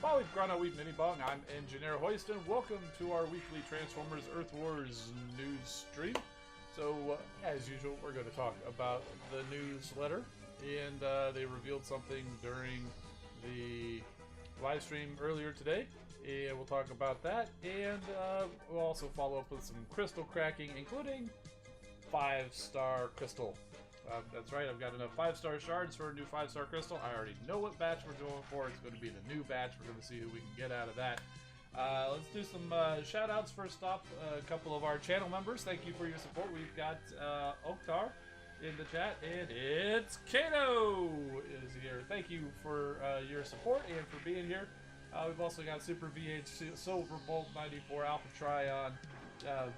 While we've gone a wee mini bong, I'm Engineer Hoist, and welcome to our weekly Transformers Earth Wars news stream. So, as usual, we're going to talk about the newsletter, and they revealed something during the live stream earlier today, and we'll talk about that, and we'll also follow up with some crystal cracking, including 5-star crystal. That's right, I've got enough 5-star shards for a new 5-star crystal. I already know what batch we're going for. It's going to be the new batch. We're going to see who we can get out of that. Let's do some shout outs. First off, a couple of our channel members. Thank you for your support. We've got Oktar in the chat, and it's Kato is here. Thank you for your support and for being here. We've also got Super VH, Silver Bolt 94, Alpha Trion,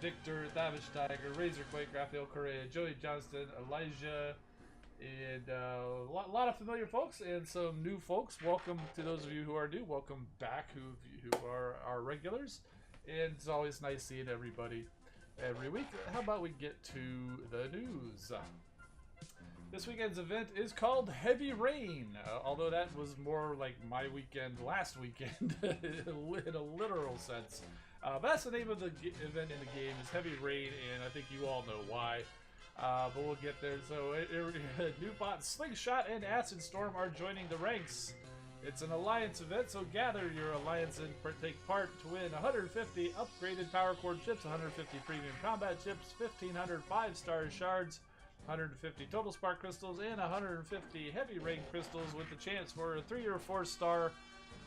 Victor, Thavish Tiger, Razorquake, Raphael Correa, Joey Johnston, Elijah, and a lot of familiar folks and some new folks. Welcome to those of you who are new. Welcome back who are our regulars. And it's always nice seeing everybody every week. How about we get to the news? This weekend's event is called Heavy Rain, although that was more like my weekend last weekend in a literal sense. But that's the name of the event in the game, is Heavy Rain, and I think you all know why. But we'll get there. So, new bots Slingshot and Acid Storm are joining the ranks. It's an alliance event, so gather your alliance and take part to win 150 upgraded power core chips, 150 premium combat chips, 1,500 5-star shards, 150 total spark crystals, and 150 heavy rain crystals, with the chance for a 3 or 4-star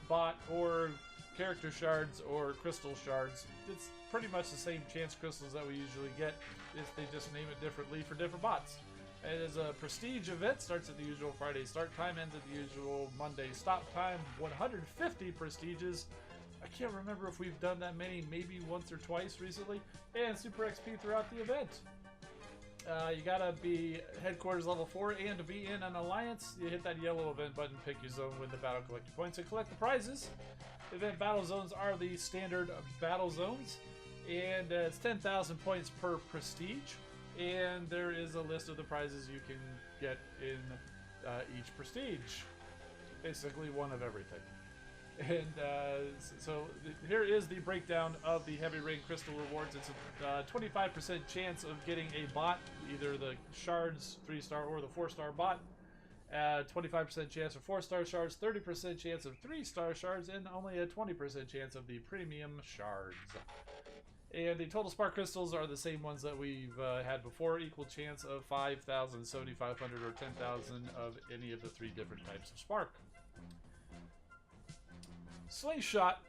bot or character shards or crystal shards. It's pretty much the same chance crystals that we usually get. They just name it differently for different bots. It is a prestige event, starts at the usual Friday start time, ends at the usual Monday stop time. 150 prestiges. I can't remember if we've done that many, maybe once or twice recently. And Super XP throughout the event. You gotta be headquarters level 4 and to be in an alliance. You hit that yellow event button, pick your zone, win the battle, collect your points, and collect the prizes. Event battle zones are the standard battle zones, and it's 10,000 points per prestige. and there is a list of the prizes you can get in each prestige. Basically one of everything. And here is the breakdown of the Heavy Rain Crystal rewards. It's a 25% chance of getting a bot, either the shards 3-star or the 4-star bot. 25% chance of 4-star shards, 30% chance of 3-star shards, and only a 20% chance of the premium shards. And the total spark crystals are the same ones that we've had before. Equal chance of 5,000, 7,500, or 10,000 of any of the 3 different types of spark. Slingshot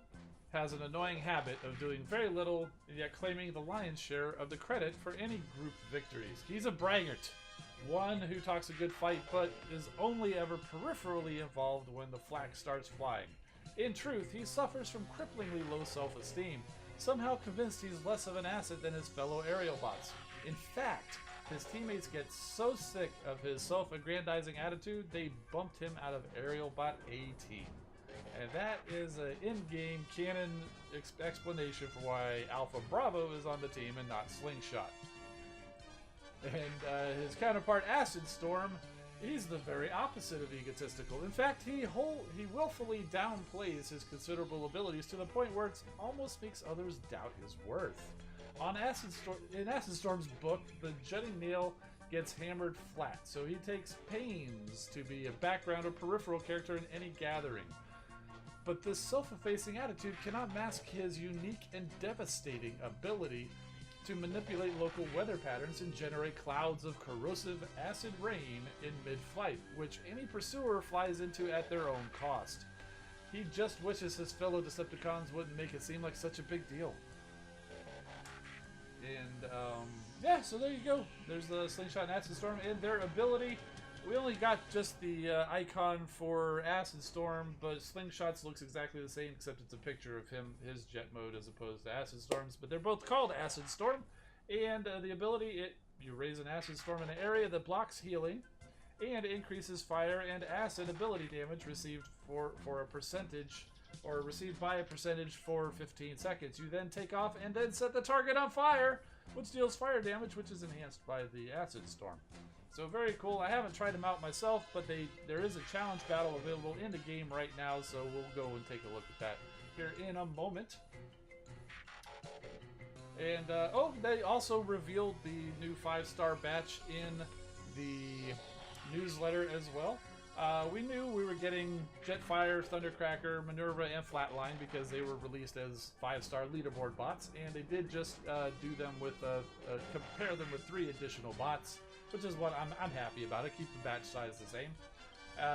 has an annoying habit of doing very little and yet claiming the lion's share of the credit for any group victories. He's a braggart, one who talks a good fight but is only ever peripherally involved when the flak starts flying. In truth, he suffers from cripplingly low self-esteem, somehow convinced he's less of an asset than his fellow aerial bots. In fact, his teammates get so sick of his self-aggrandizing attitude, they bumped him out of Aerial Bot A team. And that is an in-game canon explanation for why Alpha Bravo is on the team and not Slingshot. And his counterpart Acid Storm, he's the very opposite of egotistical. In fact, he willfully downplays his considerable abilities to the point where it almost makes others doubt his worth. In Acid Storm's book, the jutting nail gets hammered flat, so he takes pains to be a background or peripheral character in any gathering. But this self-effacing attitude cannot mask his unique and devastating ability to manipulate local weather patterns and generate clouds of corrosive acid rain in mid-flight, which any pursuer flies into at their own cost. He just wishes his fellow Decepticons wouldn't make it seem like such a big deal. And, yeah, so there you go. There's the Slingshot and Acid Storm and their ability. We only got just the icon for Acid Storm, but Slingshot's looks exactly the same, except it's a picture of his jet mode as opposed to Acid Storm's. But they're both called Acid Storm, and the ability, you raise an Acid Storm in an area that blocks healing, and increases fire and acid ability damage received for a percentage, or received by a percentage for 15 seconds. You then take off and then set the target on fire, which deals fire damage, which is enhanced by the Acid Storm. So very cool. I haven't tried them out myself, but there is a challenge battle available in the game right now, so we'll go and take a look at that here in a moment. And, they also revealed the new 5-star batch in the newsletter as well. We knew we were getting Jetfire, Thundercracker, Minerva, and Flatline because they were released as 5-star leaderboard bots, and they did just do them with compare them with 3 additional bots, which is what I'm happy about it. Keep the batch size the same.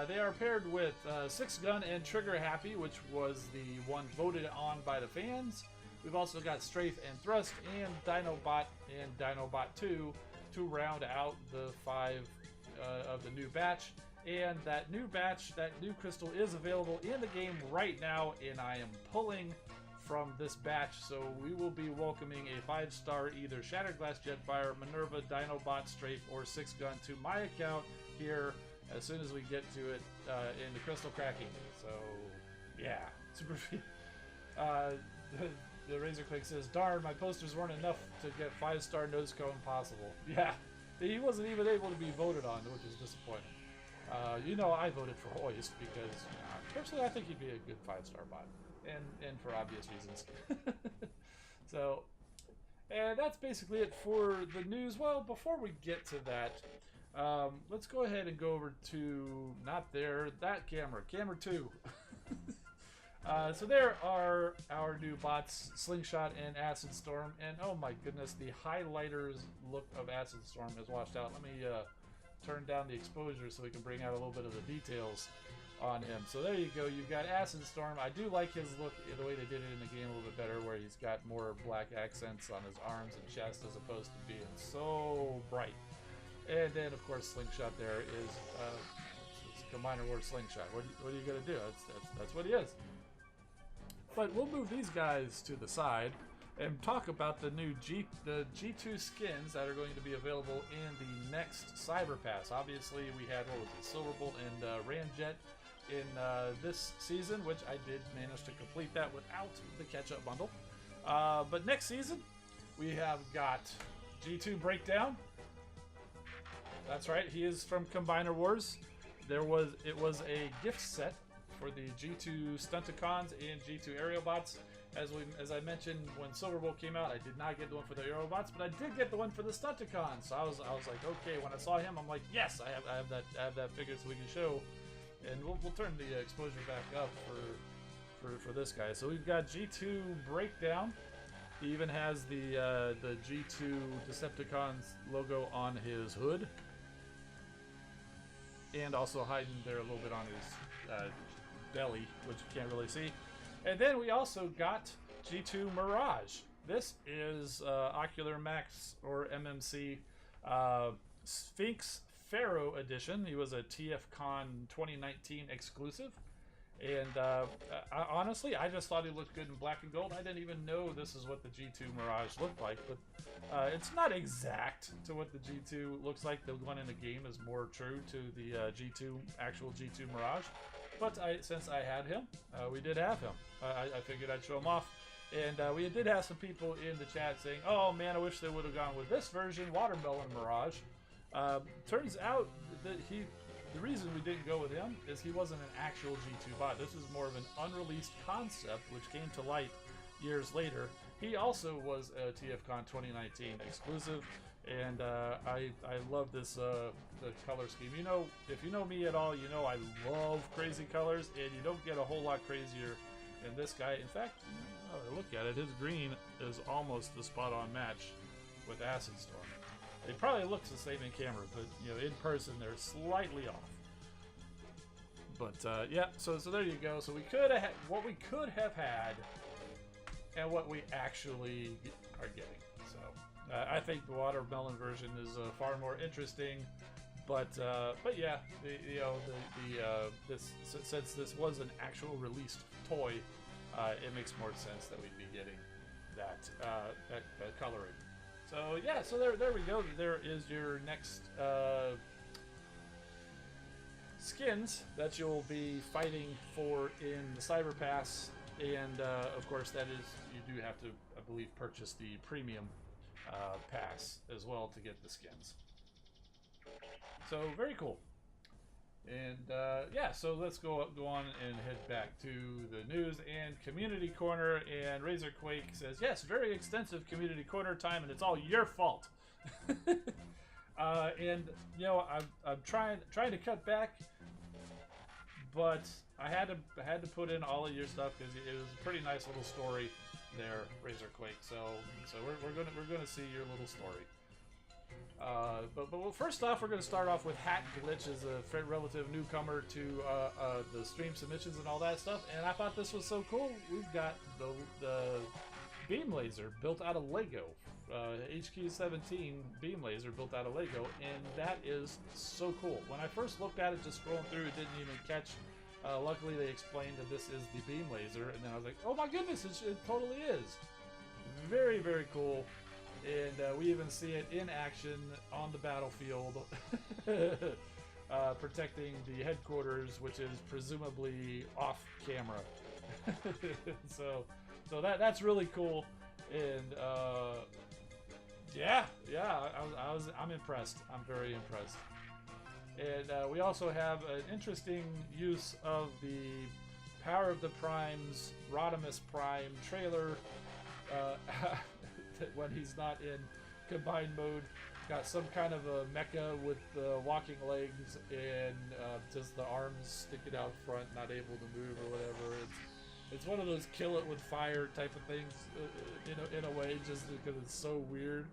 They are paired with 6-Gun and Trigger Happy, which was the one voted on by the fans. We've also got Strafe and Thrust and Dinobot and Dinobot 2 to round out the 5 of the new batch. And that new batch, that new crystal, is available in the game right now, and I am pulling from this batch, so we will be welcoming a 5-star either Shatterglass Jetfire, Minerva, Dinobot, Strafe, or 6-Gun to my account here as soon as we get to it in the crystal cracking. So, yeah, super. The Razorclick says, "Darn, my posters weren't enough to get 5-star nose cone possible." Yeah, he wasn't even able to be voted on, which is disappointing. I voted for Hoist because, personally, I think he'd be a good 5-star bot, and for obvious reasons. So, and that's basically it for the news. Well, before we get to that, let's go ahead and go over to, that camera 2. So there are our new bots, Slingshot and Acid Storm, and oh my goodness, the highlighters look of Acid Storm is washed out. Let me turn down the exposure so we can bring out a little bit of the details on him. So there you go, you've got Acid Storm. I do like his look, the way they did it in the game a little bit better, where he's got more black accents on his arms and chest as opposed to being so bright. And then, of course, Slingshot there is it's a minor word, Slingshot. What are you going to do? That's what he is. But we'll move these guys to the side and talk about the new G2 skins that are going to be available in the next Cyber Pass. Obviously, we had, Silverbolt and Ramjet in this season, which I did manage to complete that without the catch-up bundle. But next season, we have got G2 Breakdown, that's right. He is from Combiner Wars. It was a gift set for the G2 Stunticons and G2 Aerobots. As I mentioned, when Silver Bolt came out, I did not get the one for the Aerobots, but I did get the one for the Stunticons. So I was like, okay. When I saw him, I'm like, yes, I have that figure, so we can show. And we'll turn the exposure back up for this guy. So we've got G2 Breakdown. He even has the G2 Decepticons logo on his hood, and also hiding there a little bit on his belly, which you can't really see. And then we also got G2 Mirage. This is Ocular Max or MMC Sphinx Pharaoh edition. He was a TFCon 2019 exclusive. And honestly, I just thought he looked good in black and gold. I didn't even know this is what the G2 Mirage looked like, but it's not exact to what the G2 looks like. The one in the game is more true to the actual G2 Mirage. But since I had him, we did have him. I figured I'd show him off. And we did have some people in the chat saying, oh man, I wish they would have gone with this version, Watermelon Mirage. Turns out that the reason we didn't go with him is he wasn't an actual G2 bot. This is more of an unreleased concept which came to light years later. He also was a TFCon 2019 exclusive, and I love this the color scheme. You know, if you know me at all, you know I love crazy colors, and you don't get a whole lot crazier than this guy. In fact, look at it, his green is almost the spot-on match with Acid Storm. It probably looks the same in camera, but you know, in person they're slightly off. But yeah, so there you go. So we could have what we could have had, and what we actually are getting. So I think the watermelon version is far more interesting. But yeah, since this was an actual released toy, it makes more sense that we'd be getting that coloring. So yeah, so there we go. There is your next skins that you'll be fighting for in the Cyber Pass, and of course that is, you do have to, I believe, purchase the premium pass as well to get the skins. So very cool. And yeah, so let's go on and head back to the news and community corner. And Razorquake says, yes, very extensive community corner time, and it's all your fault. And you know, I'm trying to cut back, but I had to put in all of your stuff because it was a pretty nice little story there, Razorquake. So we're gonna see your little story. But well, first off, we're going to start off with Hat Glitch as a relative newcomer to the stream submissions and all that stuff. And I thought this was so cool. We've got the beam laser built out of Lego. HQ17 beam laser built out of Lego. And that is so cool. When I first looked at it, just scrolling through, it didn't even catch. Luckily, they explained that this is the beam laser. And then I was like, oh my goodness, it totally is. Very, very cool. And we even see it in action on the battlefield, protecting the headquarters, which is presumably off camera. so that's really cool. And yeah, I'm impressed. I'm very impressed. And we also have an interesting use of the Power of the Primes, Rodimus Prime trailer. When he's not in combined mode, got some kind of a mecha with walking legs and just the arms sticking out front, not able to move or whatever. It's one of those kill it with fire type of things, in a way, just because it's so weird.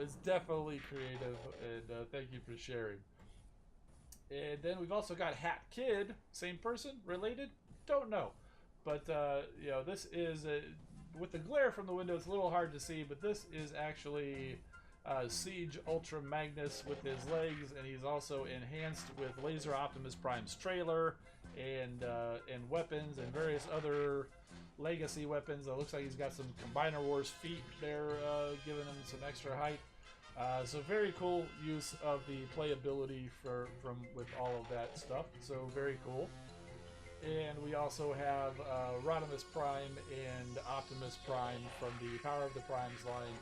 It's definitely creative, and thank you for sharing. And then we've also got Hat Kid, same person, related, don't know, but you know, this is with the glare from the window, it's a little hard to see, but this is actually Siege Ultra Magnus with his legs, and he's also enhanced with Laser Optimus Prime's trailer and weapons and various other legacy weapons. It looks like he's got some Combiner Wars feet there, giving him some extra height. So very cool use of the playability with all of that stuff. So very cool. And we also have Rodimus Prime and Optimus Prime from the Power of the Primes line.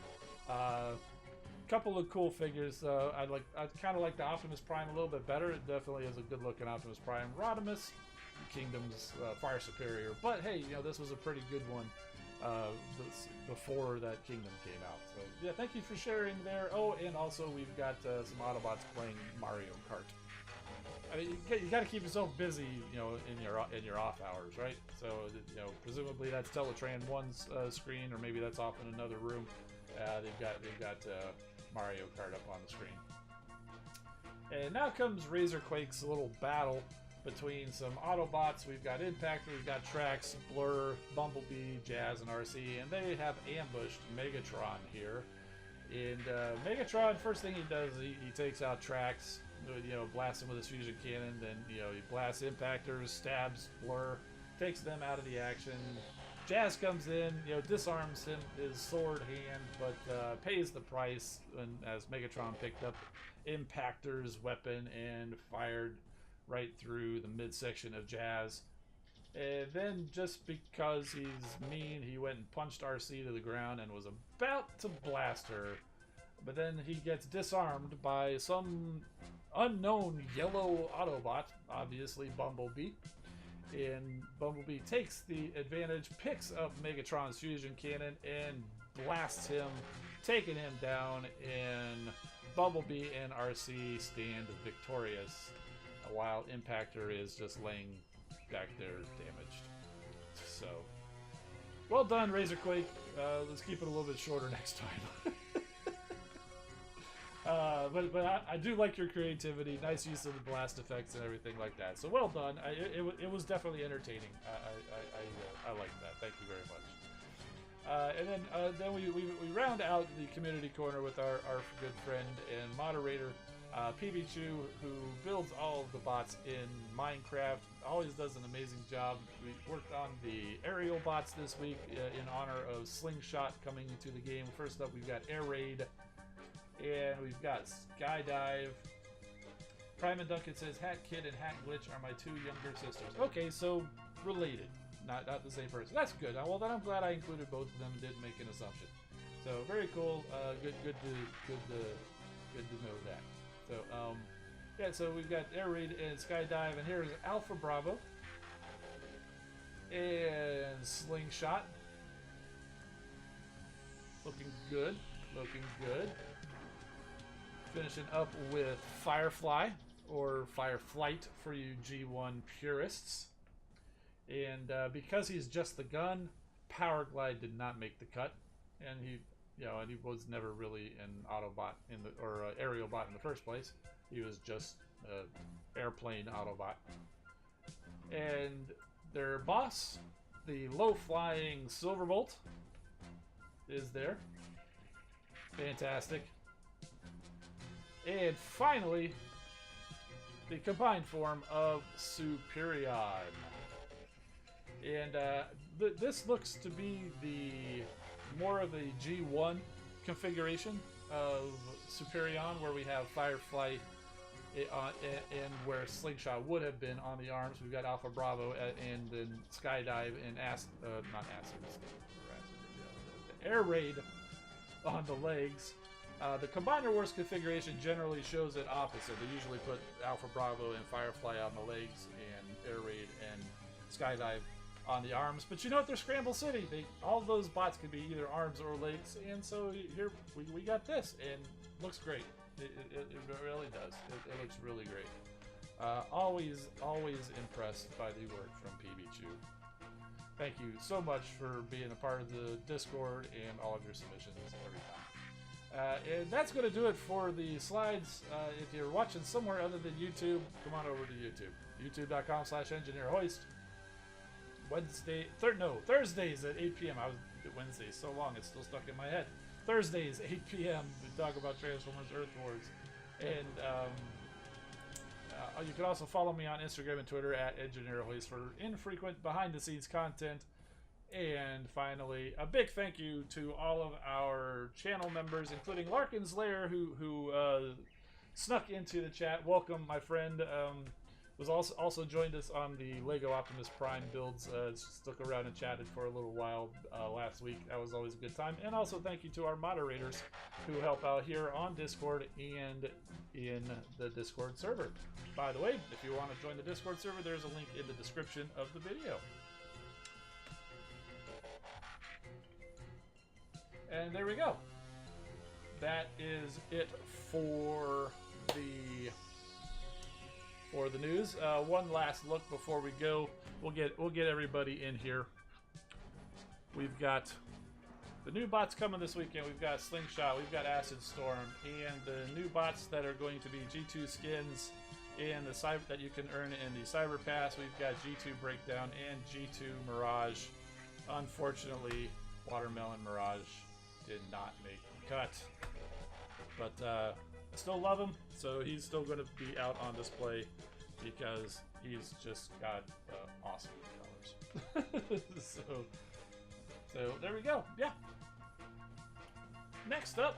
couple of cool figures. I kind of like the Optimus Prime a little bit better. It definitely is a good looking Optimus Prime. Rodimus, Kingdom's far superior, but hey, you know, this was a pretty good one before that Kingdom came out. So yeah, thank you for sharing there. Oh, and also we've got some Autobots playing Mario Kart. I mean, you got to keep yourself busy, you know, in your off hours, right? So, you know, presumably that's Teletran 1's screen, or maybe that's off in another room. They've got Mario Kart up on the screen. And now comes Razorquake's little battle between some Autobots. We've got Impactor, we've got Trax, Blur, Bumblebee, Jazz, and RC, and they have ambushed Megatron here. And Megatron, first thing he does, he takes out Trax, you know, blasts him with his fusion cannon. Then, you know, he blasts Impactors, stabs Blur, takes them out of the action. Jazz comes in, you know, disarms him, his sword hand, but pays the price as Megatron picked up Impactor's weapon and fired right through the midsection of Jazz. And then, just because he's mean, he went and punched RC to the ground and was about to blast her. But then he gets disarmed by some unknown yellow Autobot, obviously Bumblebee. And Bumblebee takes the advantage, picks up Megatron's fusion cannon, and blasts him, taking him down, and Bumblebee and RC stand victorious, while Impactor is just laying back there damaged. So, well done, Razorquake. Let's keep it a little bit shorter next time. But I do like your creativity, nice use of the blast effects and everything like that. So well done. It was definitely entertaining. I like that. Thank you very much. And then we round out the community corner with our good friend and moderator, PB2, who builds all of the bots in Minecraft. Always does an amazing job. We worked on the aerial bots this week in honor of Slingshot coming into the game. First up, we've got Air Raid. And we've got Skydive. Prime and Duncan says, Hat Kid and Hat Glitch are my two younger sisters. Okay, so related. Not the same person. That's good. Well, then I'm glad I included both of them and didn't make an assumption. So, very cool. Good to know that. So, yeah, so we've got Air Raid and Skydive, and here's Alpha Bravo. And Slingshot. Looking good. Looking good. Finishing up with Firefly, or Fireflight for you G1 purists. And because he's just the gun, Powerglide did not make the cut, and he was never really an Autobot or aerial bot in the first place. He was just an airplane Autobot. And their boss, the low-flying Silverbolt, is there. Fantastic. And finally, the combined form of Superion. And this looks to be more of a G1 configuration of Superion, where we have Firefly and where Slingshot would have been on the arms. We've got Alpha Bravo and then Skydive and Air Raid on the legs. The Combiner Wars configuration generally shows it opposite. They usually put Alpha Bravo and Firefly on the legs, and Air Raid and Skydive on the arms. But you know what? They're Scramble City. All of those bots can be either arms or legs, and so here we got this, and looks great. It really does. It looks really great. Always impressed by the work from PB2. Thank you so much for being a part of the Discord and all of your submissions every time. And that's going to do it for the slides. If you're watching somewhere other than YouTube, come on over to YouTube. YouTube.com/EngineerHoist. Thursdays at 8 p.m. Wednesday so long it's still stuck in my head. Thursdays 8 p.m. we talk about Transformers Earth Wars. And you can also follow me on Instagram and Twitter at EngineerHoist for infrequent behind-the-scenes content. And finally, a big thank you to all of our channel members, including Larkin's Lair, who snuck into the chat. Welcome, my friend. was also joined us on the Lego Optimus Prime builds. Stuck around and chatted for a little while last week. That was always a good time. And also thank you to our moderators who help out here on Discord and in the Discord server. By the way, if you want to join the Discord server, there's a link in the description of the video. And there we go. That is it for the news. One last look before we go. We'll get everybody in here. We've got the new bots coming this weekend. We've got Slingshot, we've got Acid Storm, and the new bots that are going to be G2 skins and the cyber that you can earn in the Cyber Pass. We've got G2 Breakdown and G2 Mirage. Unfortunately, Watermelon Mirage did not make the cut. But I still love him, so he's still going to be out on display because he's just got awesome colors. so there we go. Yeah. Next up,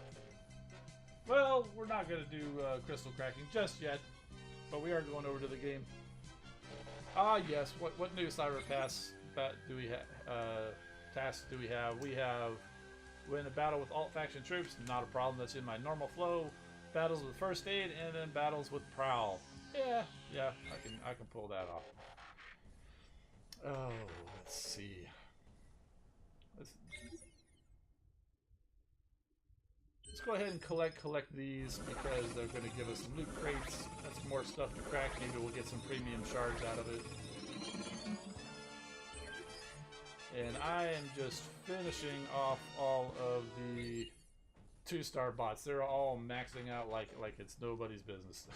well, we're not going to do crystal cracking just yet, but we are going over to the game. Ah, yes. What new Cyber Pass do we have? Tasks do we have? We have win a battle with alt faction troops, not a problem. That's in my normal flow. Battles with first aid, and then battles with prowl. Yeah, I can pull that off. Oh, let's see. Let's go ahead and collect these because they're going to give us some loot crates. That's more stuff to crack. Maybe we'll get some premium shards out of it. And I am just finishing off all of the 2-star bots. They're all maxing out like it's nobody's business.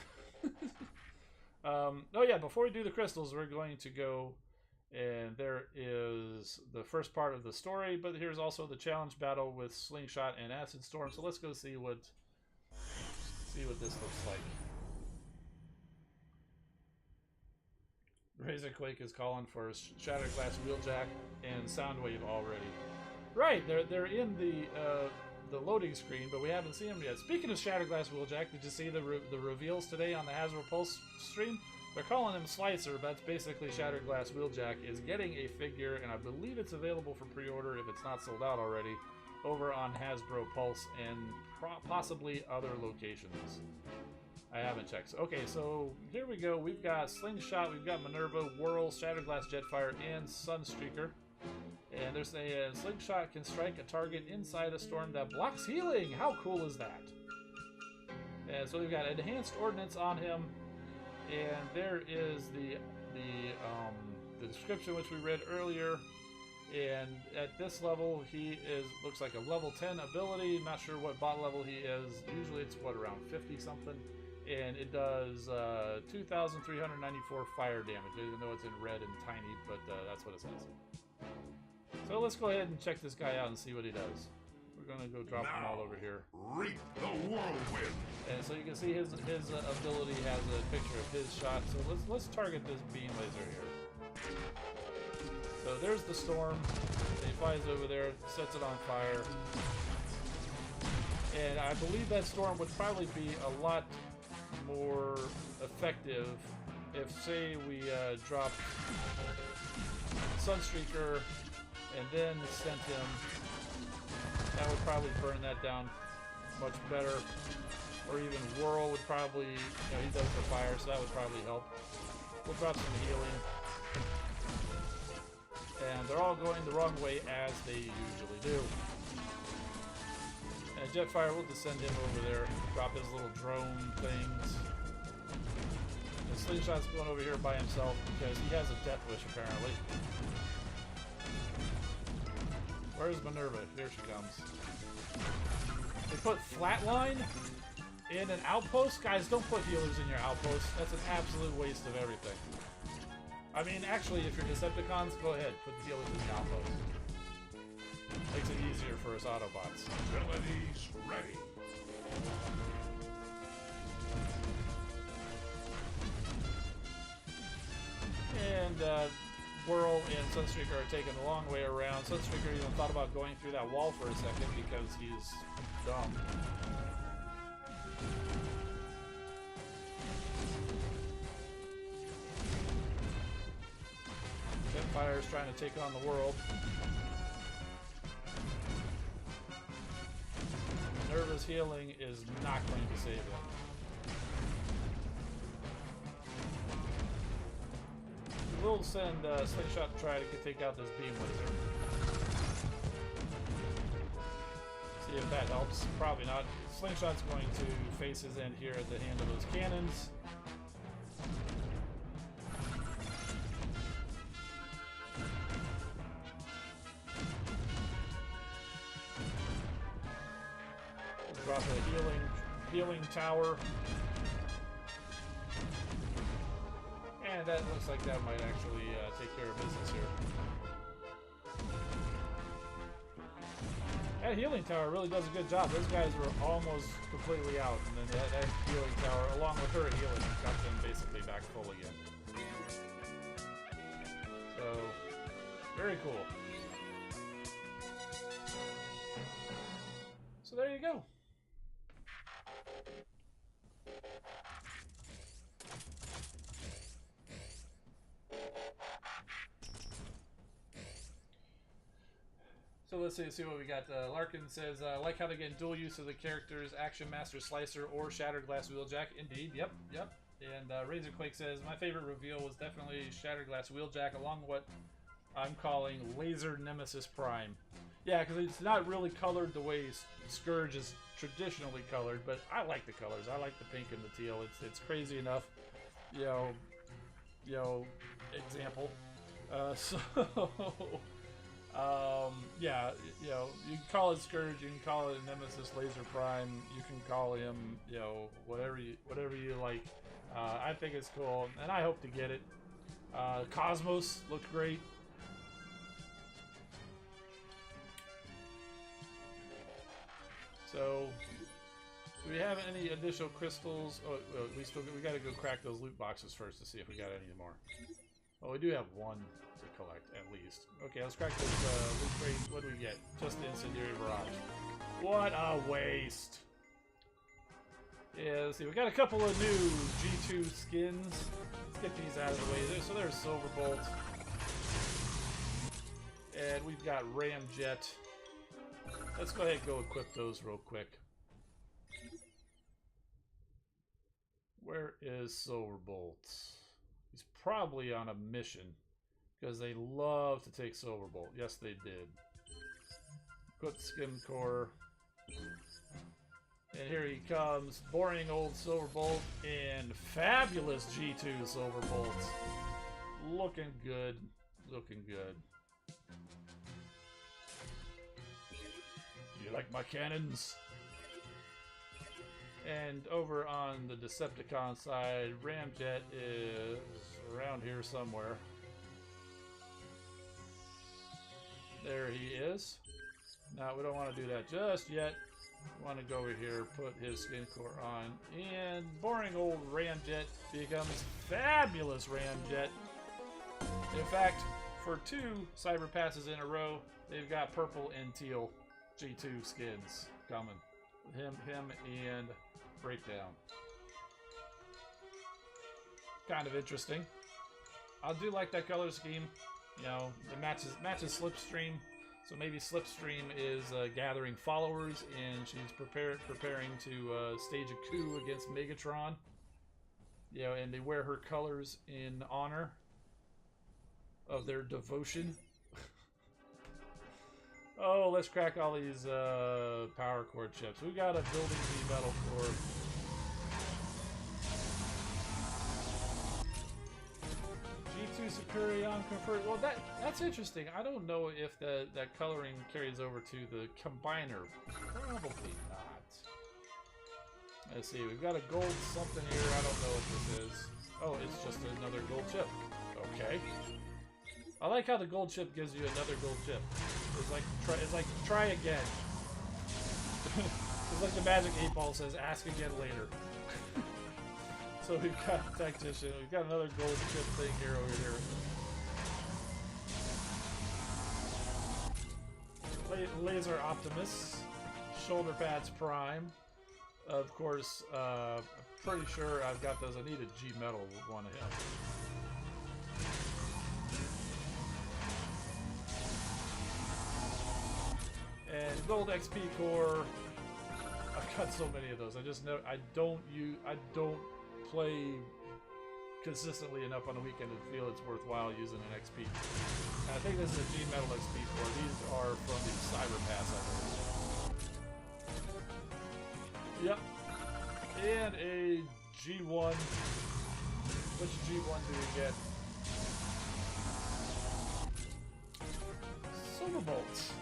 Oh yeah, before we do the crystals, we're going to go, and there is the first part of the story, but here's also the challenge battle with Slingshot and Acid Storm. So let's go see what this looks like. Razorquake is calling for Shattered Glass Wheeljack and Soundwave already. Right, they're in the loading screen, but we haven't seen them yet. Speaking of Shattered Glass Wheeljack, did you see the reveals today on the Hasbro Pulse stream? They're calling him Slicer, but that's basically Shattered Glass Wheeljack is getting a figure, and I believe it's available for pre-order if it's not sold out already, over on Hasbro Pulse and possibly other locations. I haven't checked. Okay, so here we go. We've got Slingshot, we've got Minerva, Whirl, Shattered Glass Jetfire, and Sunstreaker. And there's a Slingshot can strike a target inside a storm that blocks healing. How cool is that? And so we've got Enhanced Ordnance on him. And there is the description which we read earlier. And at this level, he looks like a level 10 ability. Not sure what bot level he is. Usually it's what, around 50 something. And it does 2,394 fire damage, even though it's in red and tiny, but that's what it says. So let's go ahead and check this guy out and see what he does. We're going to go drop him all over here. Reap the whirlwind. And so you can see his ability has a picture of his shot. So let's target this beam laser here. So there's the storm. He flies over there, sets it on fire. And I believe that storm would probably be a lot more effective if, say, we dropped Sunstreaker and then sent him. That would probably burn that down much better. Or even Whirl would probably, he does the fire, so that would probably help. We'll drop some healing. And they're all going the wrong way as they usually do. And Jetfire will just send him over there, drop his little drone things. And Slingshot's going over here by himself because he has a death wish apparently. Where's Minerva? Here she comes. They put Flatline in an outpost? Guys, don't put healers in your outpost. That's an absolute waste of everything. I mean, actually, if you're Decepticons, go ahead. Put the healers in the outpost. Makes it easier for us Autobots. Abilities ready. And Whirl and Sunstreaker are taking the long way around. Sunstreaker even thought about going through that wall for a second because he's dumb. Fire's trying to take on the world. Nervous healing is not going to save him. We'll send Slingshot to try to take out this beam wizard. See if that helps. Probably not. Slingshot's going to face his end here at the hand of those cannons. Drop a healing tower. And that looks like that might actually take care of business here. That healing tower really does a good job. Those guys were almost completely out, and then that healing tower, along with her healing, got them basically back full again. So, very cool. So there you go. So let's see what we got. Larkin says, like how they get dual use of the characters, Action Master Slicer or Shattered Glass Wheeljack. Indeed, yep. And Razorquake says, my favorite reveal was definitely Shattered Glass Wheeljack, along with what I'm calling Laser Nemesis Prime. Yeah, because it's not really colored the way Scourge is traditionally colored, but I like the colors. I like the pink and the teal. It's crazy enough, you know, example. Yeah, you know, you can call it Scourge, you can call it Nemesis Laser Prime, you can call him, you know, whatever you like. I think it's cool, and I hope to get it. Cosmos looked great. So, do we have any additional crystals? Oh, we got to go crack those loot boxes first to see if we got any more. Well, we do have one to collect, at least. Okay, let's crack this loot crate. What do we get? Just the Incendiary Barrage. What a waste! Yeah, let's see. We got a couple of new G2 skins. Let's get these out of the way. So there's Silverbolt. And we've got Ramjet. Let's go ahead and go equip those real quick. Where is Silverbolt? He's probably on a mission, because they love to take Silverbolt. Yes, they did. Equip Skim Core. And here he comes. Boring old Silverbolt and fabulous G2 Silverbolt. Looking good. Looking good. You like my cannons? And over on the Decepticon side, Ramjet is around here somewhere. There he is. Now, we don't want to do that just yet. We want to go over here, put his skin core on, and boring old Ramjet becomes fabulous Ramjet. In fact, for 2 Cyber Passes in a row, they've got purple and teal G2 skins coming. Him and Breakdown. Kind of interesting. I do like that color scheme. You know, it matches Slipstream. So maybe Slipstream is gathering followers, and she's preparing to stage a coup against Megatron. You know, and they wear her colors in honor of their devotion. Oh, let's crack all these power core chips. We got a building the metal core. G2 Superion convert. Well, that's interesting. I don't know if that coloring carries over to the combiner. Probably not. Let's see. We've got a gold something here. I don't know what this is. Oh, it's just another gold chip. Okay. I like how the gold chip gives you another gold chip. It's like try again. It's like the Magic 8 Ball says, ask again later. So we've got Tactician, we've got another gold chip thing here over here. Laser Optimus, Shoulder Pads Prime. Of course, pretty sure I've got those. I need a G Metal one of him. gold XP core. I've got so many of those. I just know I don't play consistently enough on the weekend to feel it's worthwhile using an XP. And I think this is a G Metal XP core. These are from the Cyber Pass, I believe. Yep. And a G1. Which G1 do we get? Silver bolts.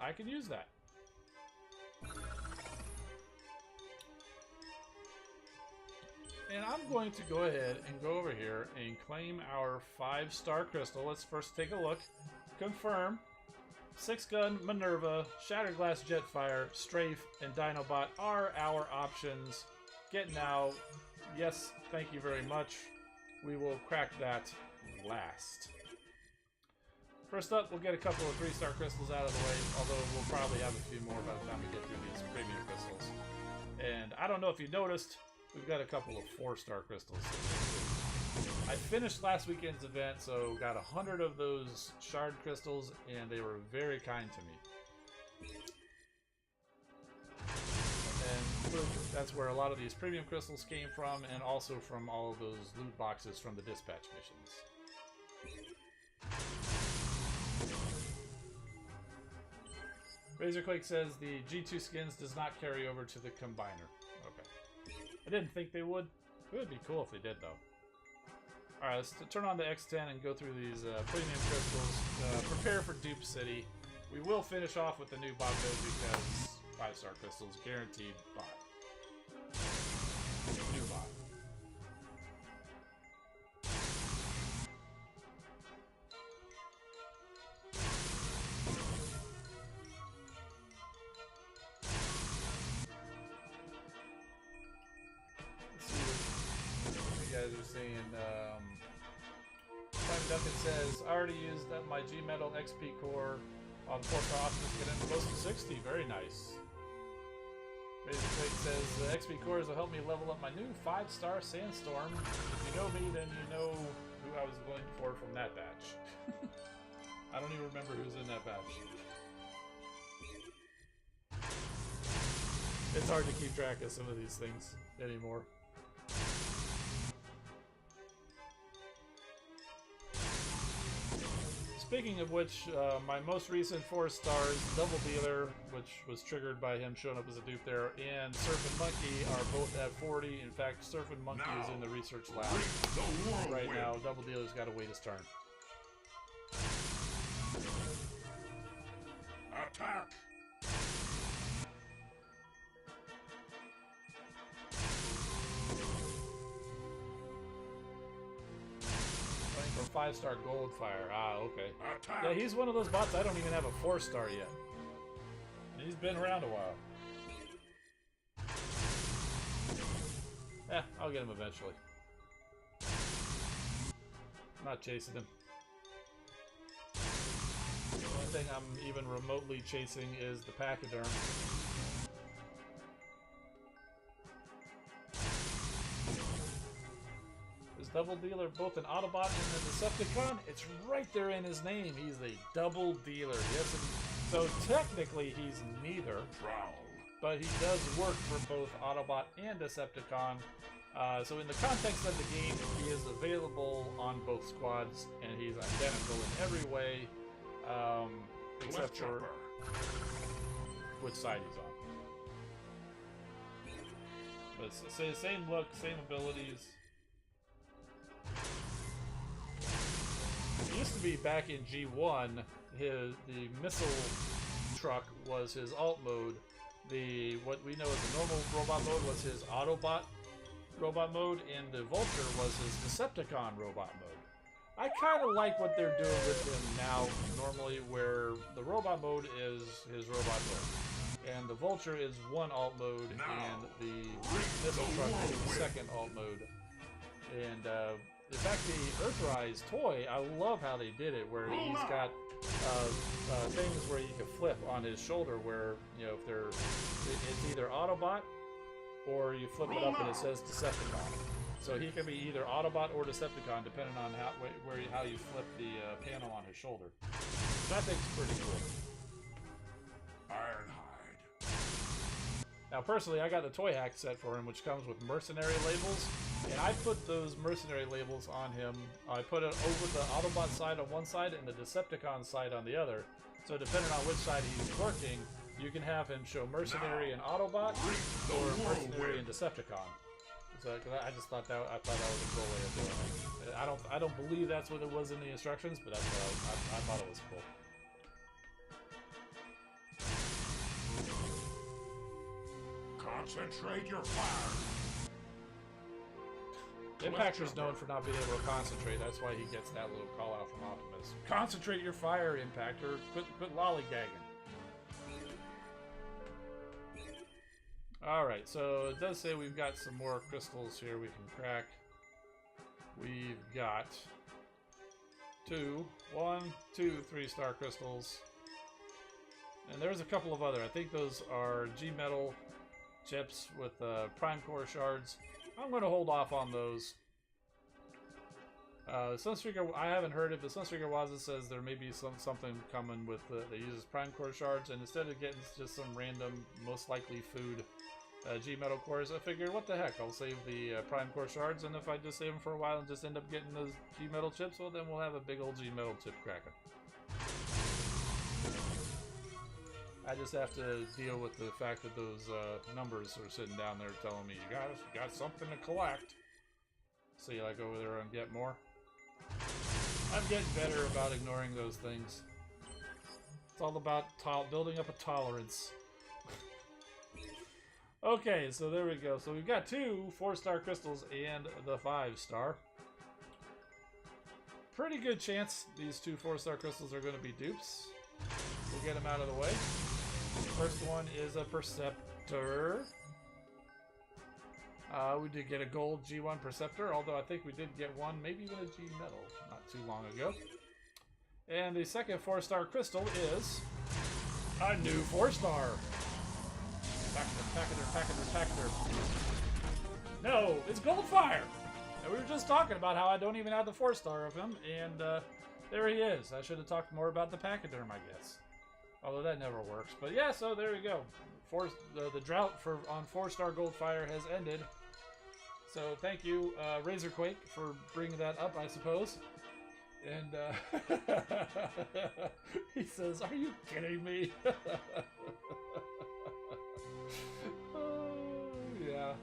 I can use that. And I'm going to go ahead and go over here and claim our 5-star crystal. Let's first take a look. Confirm. 6-gun, Minerva, Shattered Glass Jetfire, Strafe, and Dinobot are our options. Get now. Yes, thank you very much. We will crack that last. First up, we'll get a couple of 3-star crystals out of the way, although we'll probably have a few more by the time we get through these premium crystals. And I don't know if you noticed, we've got a couple of 4-star crystals. I finished last weekend's event, so got 100 of those shard crystals, and they were very kind to me. And that's where a lot of these premium crystals came from, and also from all of those loot boxes from the dispatch missions. Razorquake says the G2 skins does not carry over to the Combiner. Okay. I didn't think they would. It would be cool if they did, though. Alright, let's turn on the X10 and go through these premium crystals. Prepare for Dupe City. We will finish off with the new bot build because 5-star crystals guaranteed bot. New bot. Guys are saying, Simon Duncan says, I already used my G Metal XP core on 4-star Optimus, get in close to 60. Very nice. Razorquake says, the XP cores will help me level up my new 5-star Sandstorm. If you know me, then you know who I was going for from that batch. I don't even remember who's in that batch. It's hard to keep track of some of these things anymore. Speaking of which, my most recent 4 stars, Double Dealer, which was triggered by him showing up as a dupe there, and Surfing Monkey are both at 40. In fact, Surfing Monkey is in the research lab right now. Double Dealer's got to wait his turn. Attack! For 5-star Goldfire. Ah, okay. Attack. Yeah, he's one of those bots I don't even have a 4-star yet. He's been around a while. Yeah, I'll get him eventually. I'm not chasing him. The only thing I'm even remotely chasing is the Pachyderm. Double Dealer, both an Autobot and a Decepticon? It's right there in his name. He's a Double Dealer. Yes, so technically he's neither, but he does work for both Autobot and Decepticon. So in the context of the game, he is available on both squads, and he's identical in every way, except for which side he's on. But it's the same look, same abilities. It used to be back in G1, the missile truck was his alt mode. What we know as the normal robot mode was his Autobot robot mode, and the Vulture was his Decepticon robot mode. I kind of like what they're doing with him now, normally, where the robot mode is his robot mode, and the Vulture is one alt mode, and the missile truck is the second alt mode. And in fact, the Earthrise toy, I love how they did it, where he's got things where you can flip on his shoulder, where, you know, it's either Autobot, or you flip it up and it says Decepticon. So he can be either Autobot or Decepticon, depending on how you flip the panel on his shoulder. So I think it's pretty cool. Now, personally, I got the toy hack set for him, which comes with mercenary labels, and I put those mercenary labels on him. I put it over the Autobot side on one side and the Decepticon side on the other. So depending on which side he's working, you can have him show mercenary and Autobot, or mercenary and Decepticon. So I just thought that was a cool way of doing it. I don't believe that's what it was in the instructions, but that's what I thought it was cool. Concentrate your fire. Impactor's known for not being able to concentrate. That's why he gets that little call out from Optimus. Concentrate your fire, Impactor. Quit lollygagging. Alright, so it does say we've got some more crystals here we can crack. We've got 2, 1, 2, 3-star crystals. And there's a couple of other. I think those are G-Metal chips with Prime Core shards. I'm going to hold off on those. Sunstreaker, I haven't heard it, but Sunstreaker Waza says there may be something coming with that uses Prime Core shards, and instead of getting just some random, most likely food G-Metal cores, I figured, what the heck, I'll save the Prime Core shards, and if I just save them for a while and just end up getting those G-Metal chips, well then we'll have a big old G-Metal chip cracker. I just have to deal with the fact that those numbers are sitting down there telling me, you got something to collect. So you like over there and get more. I'm getting better about ignoring those things. It's all about building up a tolerance. Okay, so there we go. So we've got 2 4-star crystals and the 5-star. Pretty good chance these 2 4-star crystals are going to be dupes. We'll get them out of the way. First one is a Perceptor. We did get a gold G1 Perceptor, although I think we did get one, maybe even a G-Metal, not too long ago. And the second 4-star crystal is a new 4-star. Packader. No, it's Goldfire! And we were just talking about how I don't even have the 4-star of him, and there he is. I should have talked more about the Pachyderm, I guess. Although that never works. But yeah, so there we go. The drought on 4-star Goldfire has ended. So thank you, Razorquake, for bringing that up, I suppose. And he says, "Are you kidding me?" Oh, yeah.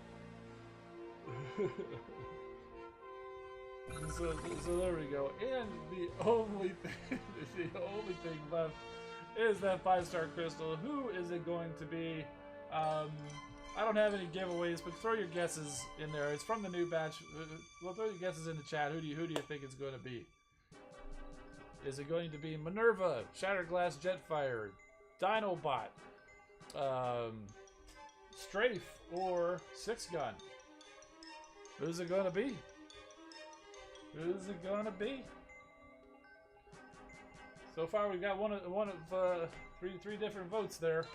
So there we go. And the only thing left is that 5-star crystal. Who is it going to be? I don't have any giveaways, but throw your guesses in there. It's from the new batch. Well, throw your guesses in the chat. Who do you think it's going to be? Is it going to be Minerva, Shatterglass Jetfire, Dinobot, Strafe, or Six Gun? Who's it going to be? Who's it going to be? So far, we've got one of three different votes there.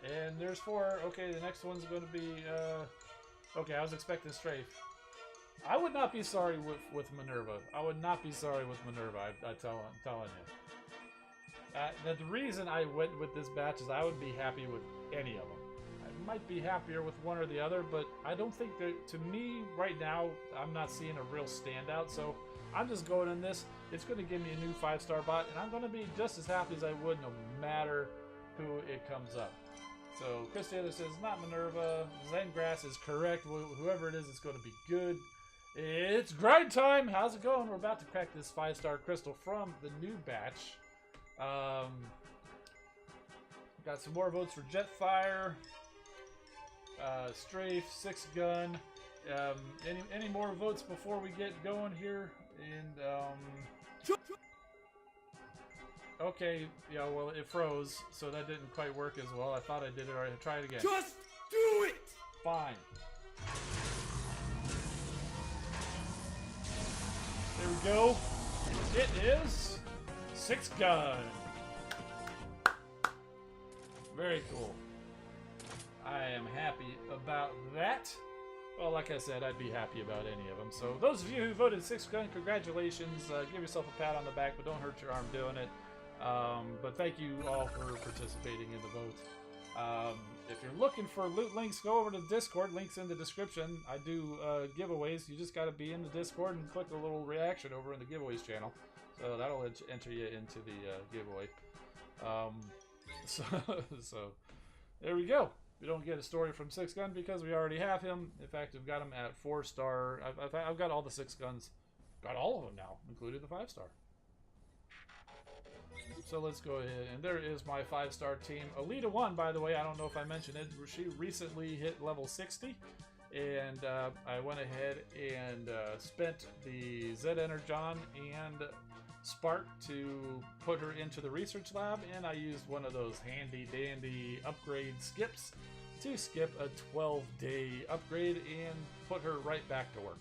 And there's 4. Okay, the next one's going to be... okay, I was expecting Strafe. I would not be sorry with Minerva. I would not be sorry with Minerva, I'm telling you. The reason I went with this batch is I would be happy with any of them. I might be happier with one or the other, but I don't think that, to me, right now, I'm not seeing a real standout, so I'm just going in this. It's going to give me a new 5-star bot, and I'm going to be just as happy as I would no matter who it comes up. So Chris Taylor says, not Minerva. Zengrass is correct. Whoever it is, it's going to be good. It's grind time. How's it going? We're about to crack this 5-star crystal from the new batch. Got some more votes for Jetfire, Strafe, Six Gun. Any more votes before we get going here? And okay, yeah, well, it froze, so that didn't quite work as well. I thought I did it already. Try it again. Just do it! Fine. There we go. It is Six Gun. Very cool. I am happy about that. Well, like I said, I'd be happy about any of them. So those of you who voted Six Gun, congratulations. Give yourself a pat on the back, but don't hurt your arm doing it. But thank you all for participating in the vote. If you're looking for loot links, go over to Discord. Links in the description. I do giveaways. You just got to be in the Discord and click a little reaction over in the giveaways channel. So that'll enter you into the giveaway. So there we go. We don't get a story from 6 Gun because we already have him. In fact, we've got him at 4-star. I've got all the 6 Guns. Got all of them now, including the 5-star. So let's go ahead, and there is my 5-star team. Alita 1, by the way, I don't know if I mentioned it, she recently hit level 60, and I went ahead and spent the Z-Energon and Spark to put her into the research lab, and I used one of those handy-dandy upgrade skips to skip a 12-day upgrade and put her right back to work.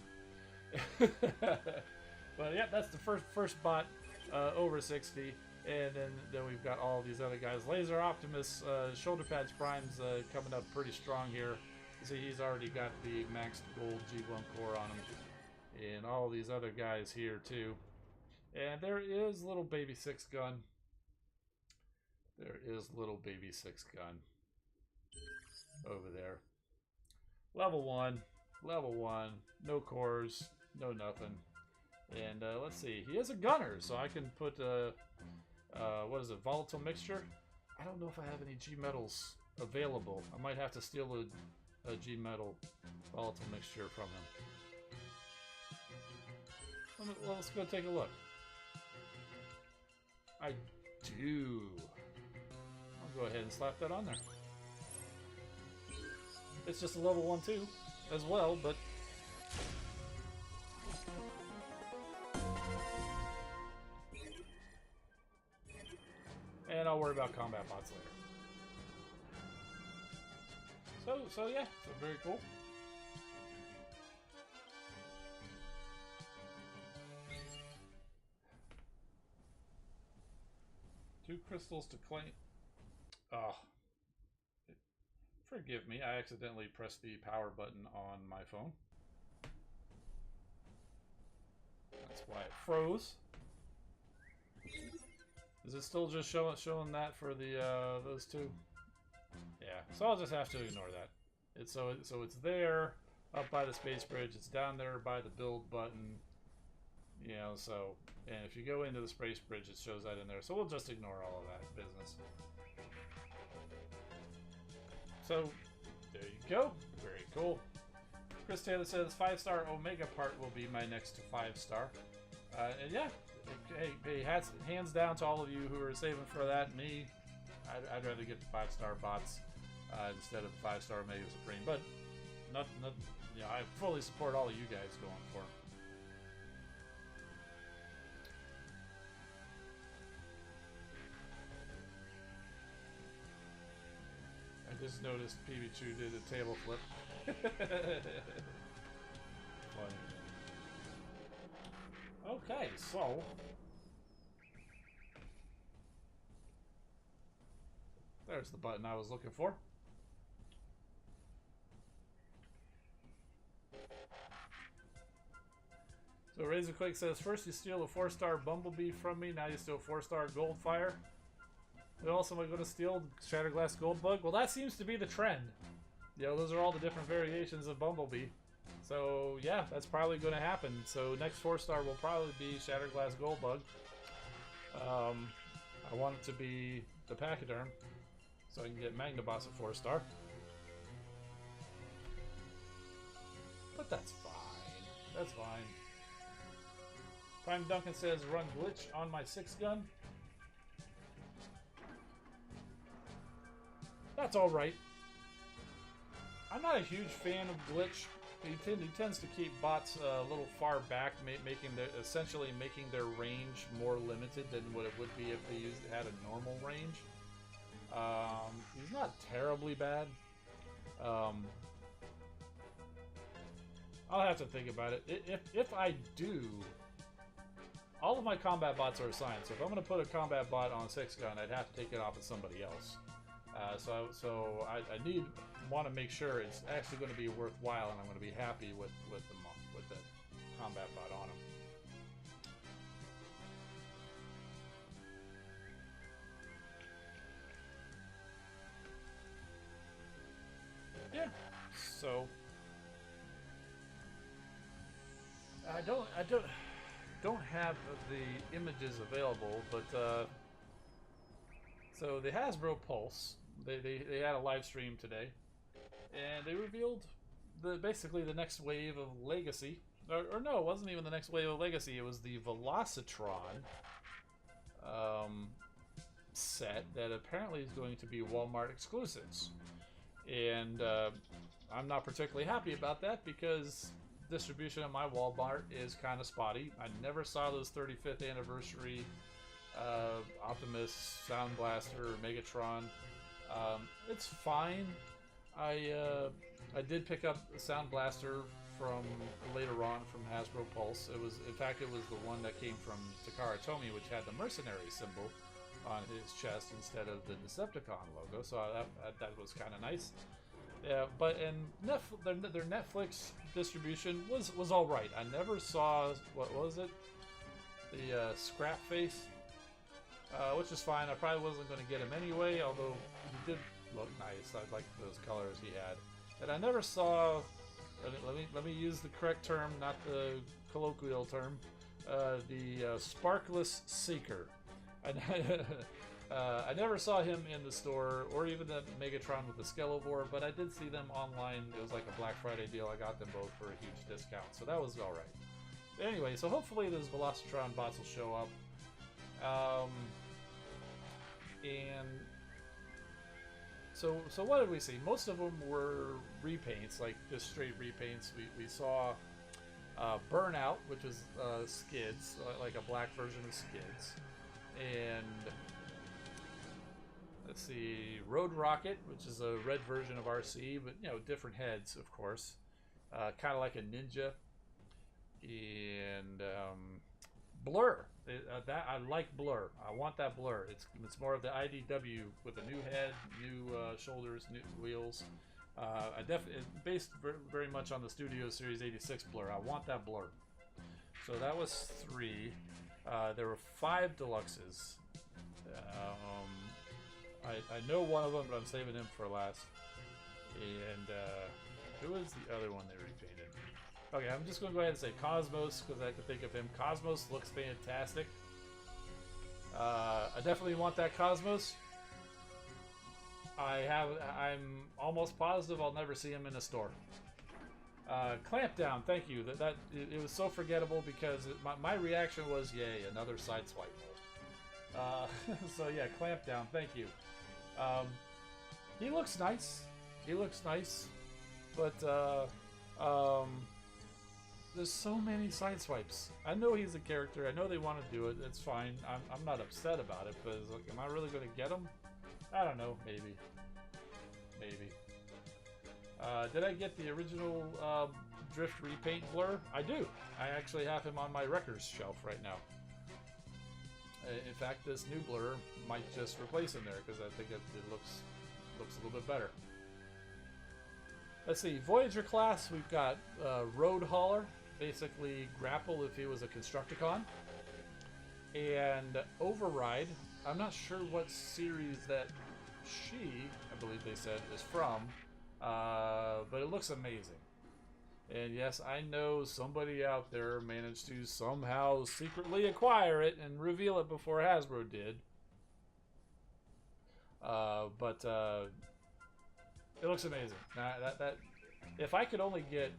But yeah, that's the first bot over 60. And then we've got all these other guys. Laser Optimus, Shoulder Pads Prime's coming up pretty strong here. See, he's already got the maxed gold G1 core on him. And all these other guys here too. And there is little baby 6 Gun. There is little baby 6 Gun over there. Level 1, no cores, no nothing. And let's see, he is a gunner, so I can put what is it, volatile mixture? I don't know if I have any G metals available. I might have to steal a G metal volatile mixture from him. Well, let's go take a look. I do. I'll go ahead and slap that on there. It's just a level 1 too, as well, but and I'll worry about combat bots later. So yeah, so very cool. Two crystals to claim. Oh, forgive me, I accidentally pressed the power button on my phone. That's why it froze. Is it still just showing that for the those two? Yeah, so I'll just have to ignore that. So it's there up by the space bridge. It's down there by the build button. You know, so and if you go into the space bridge, it shows that in there. So we'll just ignore all of that business. So there you go. Very cool. Chris Taylor says 5-star Omega part will be my next 5-star. And yeah. Hey, hands down to all of you who are saving for that. Me, I'd rather get the 5-star bots instead of 5-star Omega Supreme. But not, you know, I fully support all of you guys going for them. I just noticed PB2 did a table flip. Funny. Okay, so there's the button I was looking for. So Razorquake says, first you steal a 4-star Bumblebee from me, now you steal 4-star Goldfire. And also am I going to steal Shatterglass Goldbug? Well, that seems to be the trend. You know, those are all the different variations of Bumblebee. So yeah, that's probably going to happen. So next 4-star will probably be Shatterglass Goldbug. I want it to be the Pachyderm, so I can get Magnaboss at 4-star. But that's fine. That's fine. Prime Duncan says run glitch on my 6 Gun. That's all right. I'm not a huge fan of glitch. He tends to keep bots a little far back, essentially making their range more limited than what it would be if they had a normal range. He's not terribly bad. I'll have to think about it. If I do, all of my combat bots are assigned. So if I'm going to put a combat bot on 6 Gun, I'd have to take it off with somebody else. So I want to make sure it's actually going to be worthwhile, and I'm going to be happy with the combat bot on him. yeah, so I don't have the images available, but so the Hasbro Pulse, they had a live stream today, and they revealed basically the next wave of Legacy, or no, it wasn't even the next wave of Legacy. It was the Velocitron set that apparently is going to be Walmart exclusives, and I'm not particularly happy about that because distribution at my Walmart is kind of spotty. I never saw those 35th anniversary Optimus, Sound Blaster, Megatron. It's fine. I did pick up the Sound Blaster from later on from Hasbro Pulse. It was, in fact, it was the one that came from Takara Tomy, which had the mercenary symbol on his chest instead of the Decepticon logo. So that was kind of nice. Yeah, but their Netflix distribution was all right. I never saw, what was it, the Scrap Face, which is fine. I probably wasn't going to get him anyway, although he did look nice. I liked those colors he had. And I never saw. Let me use the correct term, not the colloquial term. The Sparkless Seeker. I never saw him in the store, or even the Megatron with the Skelovore, but I did see them online. It was like a Black Friday deal. I got them both for a huge discount, so that was all right. Anyway, so hopefully those Velocitron bots will show up. And so what did we see? Most of them were repaints, like just straight repaints. We saw Burnout, which was Skids, like a black version of Skids, and let's see, Road Rocket, which is a red version of RC, but different heads, of course, kind of like a Ninja, and Blur. That I like Blur. I want that Blur. It's more of the IDW with a new head, new shoulders, new wheels. I definitely based very much on the Studio Series 86 Blur. I want that Blur. So that was 3. There were 5 deluxes. I know one of them, but I'm saving him for last. And who was the other one they repainted? Okay, I'm just going to go ahead and say Cosmos because I can think of him. Cosmos looks fantastic. I definitely want that Cosmos. I'm almost positive I'll never see him in a store. Clampdown, thank you. It was so forgettable because my reaction was, yay, another Sideswipe. So yeah, Clampdown, thank you. He looks nice. He looks nice, but there's so many Sideswipes. I know he's a character. I know they want to do it. It's fine. I'm not upset about it, but it's like, am I really going to get him? I don't know. Maybe. Did I get the original Drift repaint Blur? I do. I actually have him on my records shelf right now. In fact, this new Blur might just replace him there because I think it looks a little bit better. Let's see. Voyager class, we've got Road Hauler, basically Grapple if he was a Constructicon, and Override. I'm not sure what series that she, I believe they said, is from, but it looks amazing. And yes, I know somebody out there managed to somehow secretly acquire it and reveal it before Hasbro did. But it looks amazing. That if I could only get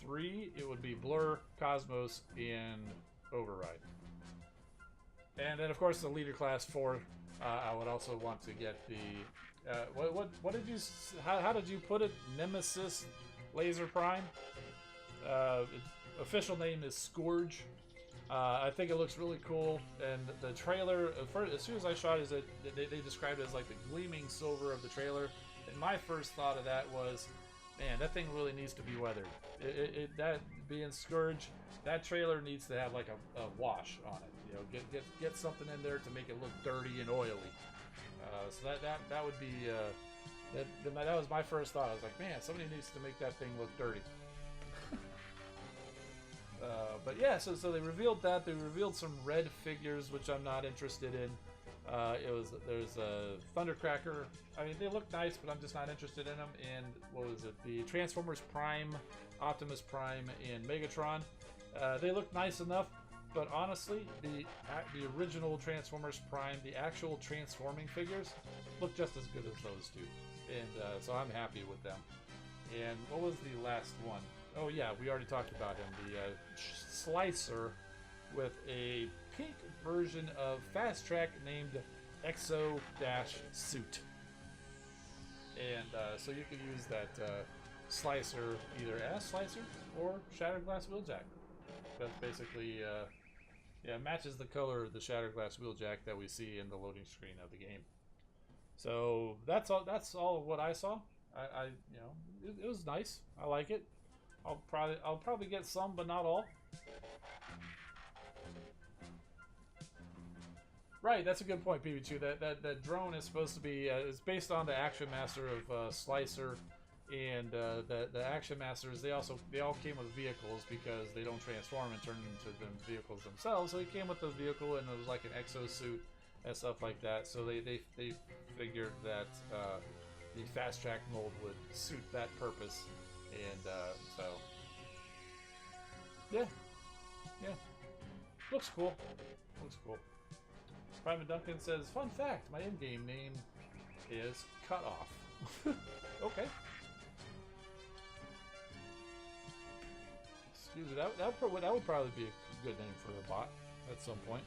3, it would be Blur, Cosmos, and Override. And then, of course, the Leader Class 4. I would also want to get the what did you? How did you put it? Nemesis Laser Prime. Official name is Scourge. I think it looks really cool, and the trailer, as soon as I shot it, they described it as like the gleaming silver of the trailer, and my first thought of that was, man, that thing really needs to be weathered. That being Scourge, that trailer needs to have like a wash on it. Get something in there to make it look dirty and oily. So that would be that was my first thought. I was like, man, somebody needs to make that thing look dirty. But yeah, so they revealed that. They revealed some red figures, which I'm not interested in. There's a Thundercracker. I mean, they look nice, but I'm just not interested in them. And what was it? The Transformers Prime, Optimus Prime, and Megatron. They look nice enough, but honestly, the original Transformers Prime, the actual transforming figures, look just as good as those two. And so I'm happy with them. And what was the last one? Oh yeah, we already talked about him. The Slicer with a pink version of Fast Track named Exo-Suit. And so you can use that Slicer either as Slicer or Shattered Glass Wheeljack. That's basically, yeah, matches the color of the Shattered Glass Wheeljack that we see in the loading screen of the game. So that's all of what I saw. I you know, it was nice. I like it. I'll probably get some, but not all. Right, that's a good point, PB2. That drone is supposed to be it's based on the Action Master of Slicer, and the Action Masters they all came with vehicles because they don't transform and turn into them vehicles themselves. So he came with the vehicle and it was like an exo suit and stuff like that. So they figured that the Fast Track mold would suit that purpose, and so yeah, looks cool. Looks cool. Private Duncan says, fun fact, my in-game name is Cutoff. Okay. Excuse me, that would probably be a good name for a bot at some point.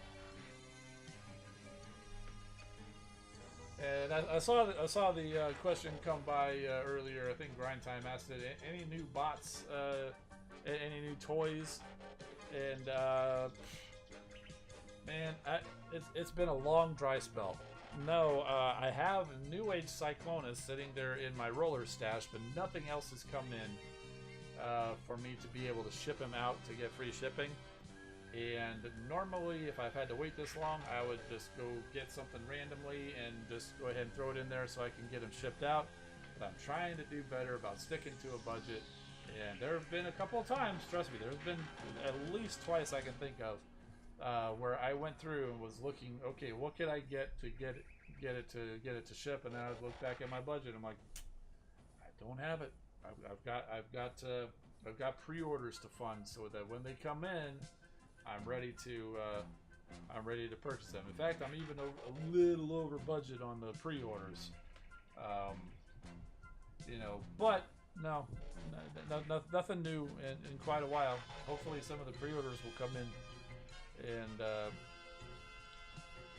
And I saw the question come by earlier. I think Grind Time asked it, any new bots, any new toys, and man, it's been a long dry spell. No, I have New Age Cyclonus sitting there in my roller stash, but nothing else has come in for me to be able to ship him out to get free shipping. And normally, if I've had to wait this long, I would just go get something randomly and just go ahead and throw it in there so I can get him shipped out. But I'm trying to do better about sticking to a budget. And there have been a couple of times, trust me, there's been at least twice I can think of where I went through and was looking, okay, what could I get to get it to ship? And then I would look back at my budget. I'm like, I don't have it. I've got pre-orders to fund so that when they come in, I'm ready to purchase them. In fact, I'm even a little over budget on the pre-orders. You know, but no, nothing new in quite a while. Hopefully, some of the pre-orders will come in and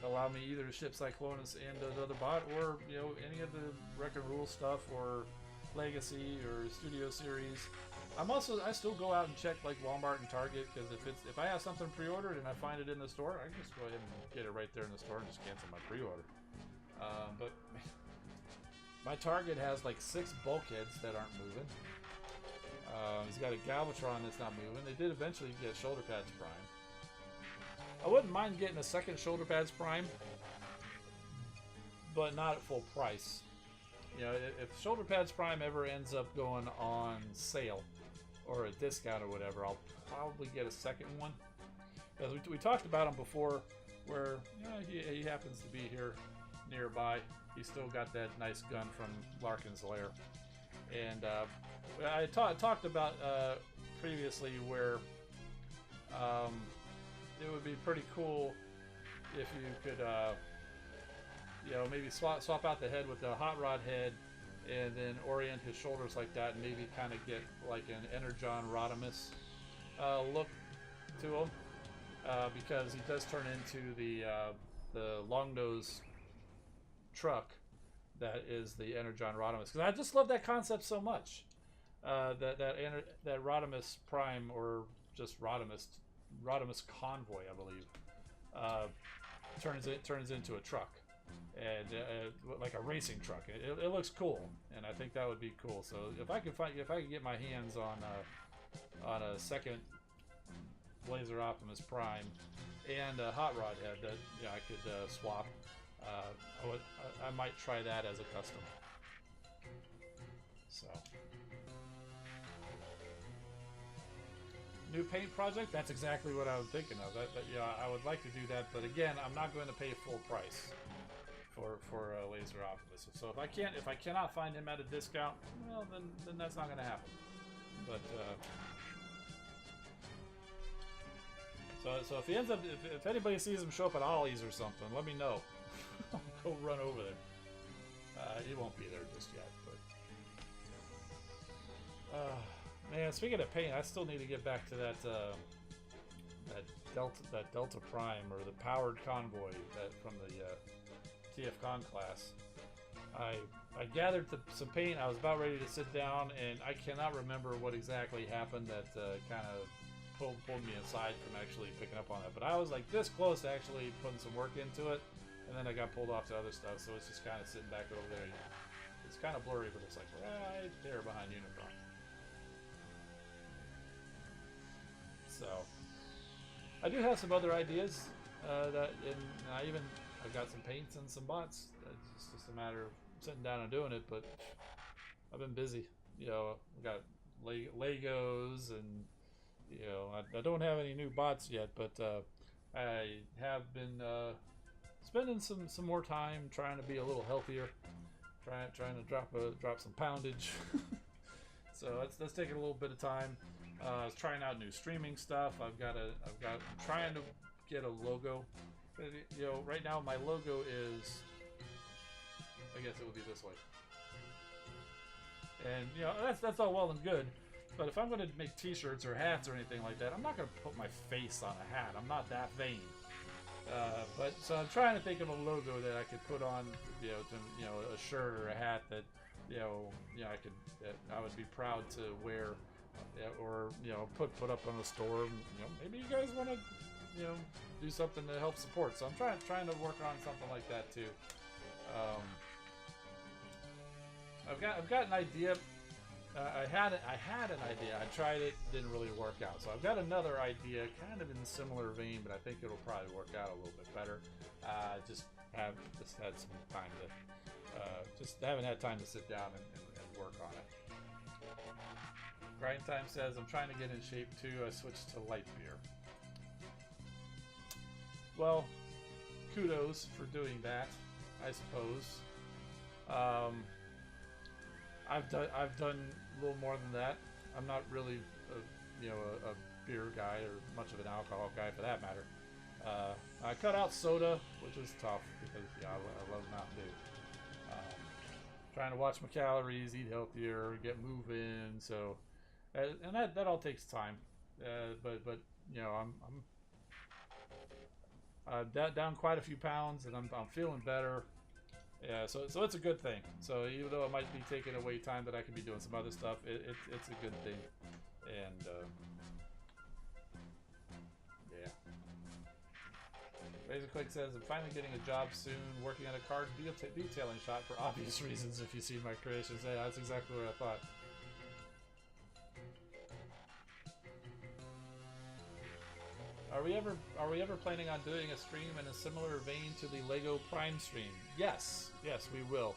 allow me either to ship Cyclonus and another bot, or you know, any of the Wreck and Rule stuff, or Legacy or Studio Series. I still go out and check like Walmart and Target, because if I have something pre-ordered and I find it in the store, I can just go ahead and get it right there in the store and just cancel my pre-order. But my Target has like 6 bulkheads that aren't moving. He's got a Galvatron that's not moving. They did eventually get Shoulder Pads Prime. I wouldn't mind getting a second Shoulder Pads Prime, but not at full price. You know, if Shoulder Pads Prime ever ends up going on sale or a discount or whatever, I'll probably get a second one. Because we talked about him before, where you know, he happens to be here nearby. He's still got that nice gun from Larkin's Lair. And I talked about previously where it would be pretty cool if you could you know, maybe swap out the head with the hot rod head, and then orient his shoulders like that, and maybe kind of get like an Energon Rodimus look to him, because he does turn into the long nose truck that is the Energon Rodimus. Because I just love that concept so much. That Rodimus Prime, or just Rodimus Convoy, I believe, turns into a truck. And like a racing truck. It looks cool, and I think that would be cool. So if I could get my hands on a second Blazer Optimus Prime and a hot rod head that I could swap, I might try that as a custom. So new paint project, that's exactly what I was thinking of. You know, I would like to do that, but again, I'm not going to pay full price for Laser Optimus. So if I cannot find him at a discount, well, then that's not going to happen. But so if he ends up, if anybody sees him show up at Ollie's or something, let me know. I'll go run over there. He won't be there just yet, but man, speaking of paint, I still need to get back to that Delta Prime, or the powered convoy that from the TF Con class. I gathered some paint. I was about ready to sit down, and I cannot remember what exactly happened that kind of pulled me aside from actually picking up on it. But I was like this close to actually putting some work into it, and then I got pulled off to other stuff, so it's just kind of sitting back over there. It's kind of blurry, but it's like right there behind Unicron. So I do have some other ideas and I've got some paints and some bots. It's just a matter of sitting down and doing it, but I've been busy. You know, I've got Legos, and you know, I don't have any new bots yet, but I have been spending some more time trying to be a little healthier, trying to drop some poundage. So that's taking a little bit of time. I was trying out new streaming stuff. I'm trying to get a logo. You know, right now my logo is, I guess it would be this way. And you know, that's all well and good, but if I'm going to make T-shirts or hats or anything like that, I'm not going to put my face on a hat. I'm not that vain. But so I'm trying to think of a logo that I could put on, you know, a shirt or a hat that, I would be proud to wear, or you know, put up on a store. You know, maybe you guys want to, you know, do something to help support. So I'm trying to work on something like that too. I've got an idea. I had an idea. I tried it, didn't really work out. So I've got another idea, kind of in a similar vein, but I think it'll probably work out a little bit better. Just had some time to, just haven't had time to sit down and work on it. Grind Time says, I'm trying to get in shape too. I switched to light beer. Well, kudos for doing that, I suppose. I've done a little more than that. I'm not really a beer guy, or much of an alcohol guy for that matter. I cut out soda, which was tough because I love Mountain Dew. Trying to watch my calories, eat healthier, get moving. So, and that all takes time. But you know, I'm down quite a few pounds, and I'm feeling better. Yeah, so it's a good thing. So even though it might be taking away time that I could be doing some other stuff, it's a good thing. And yeah. RazorClick says, I'm finally getting a job soon, working on a car detailing shop for obvious reasons. If you see my creations, yeah, that's exactly what I thought. Are we ever planning on doing a stream in a similar vein to the Lego Prime stream? Yes, we will.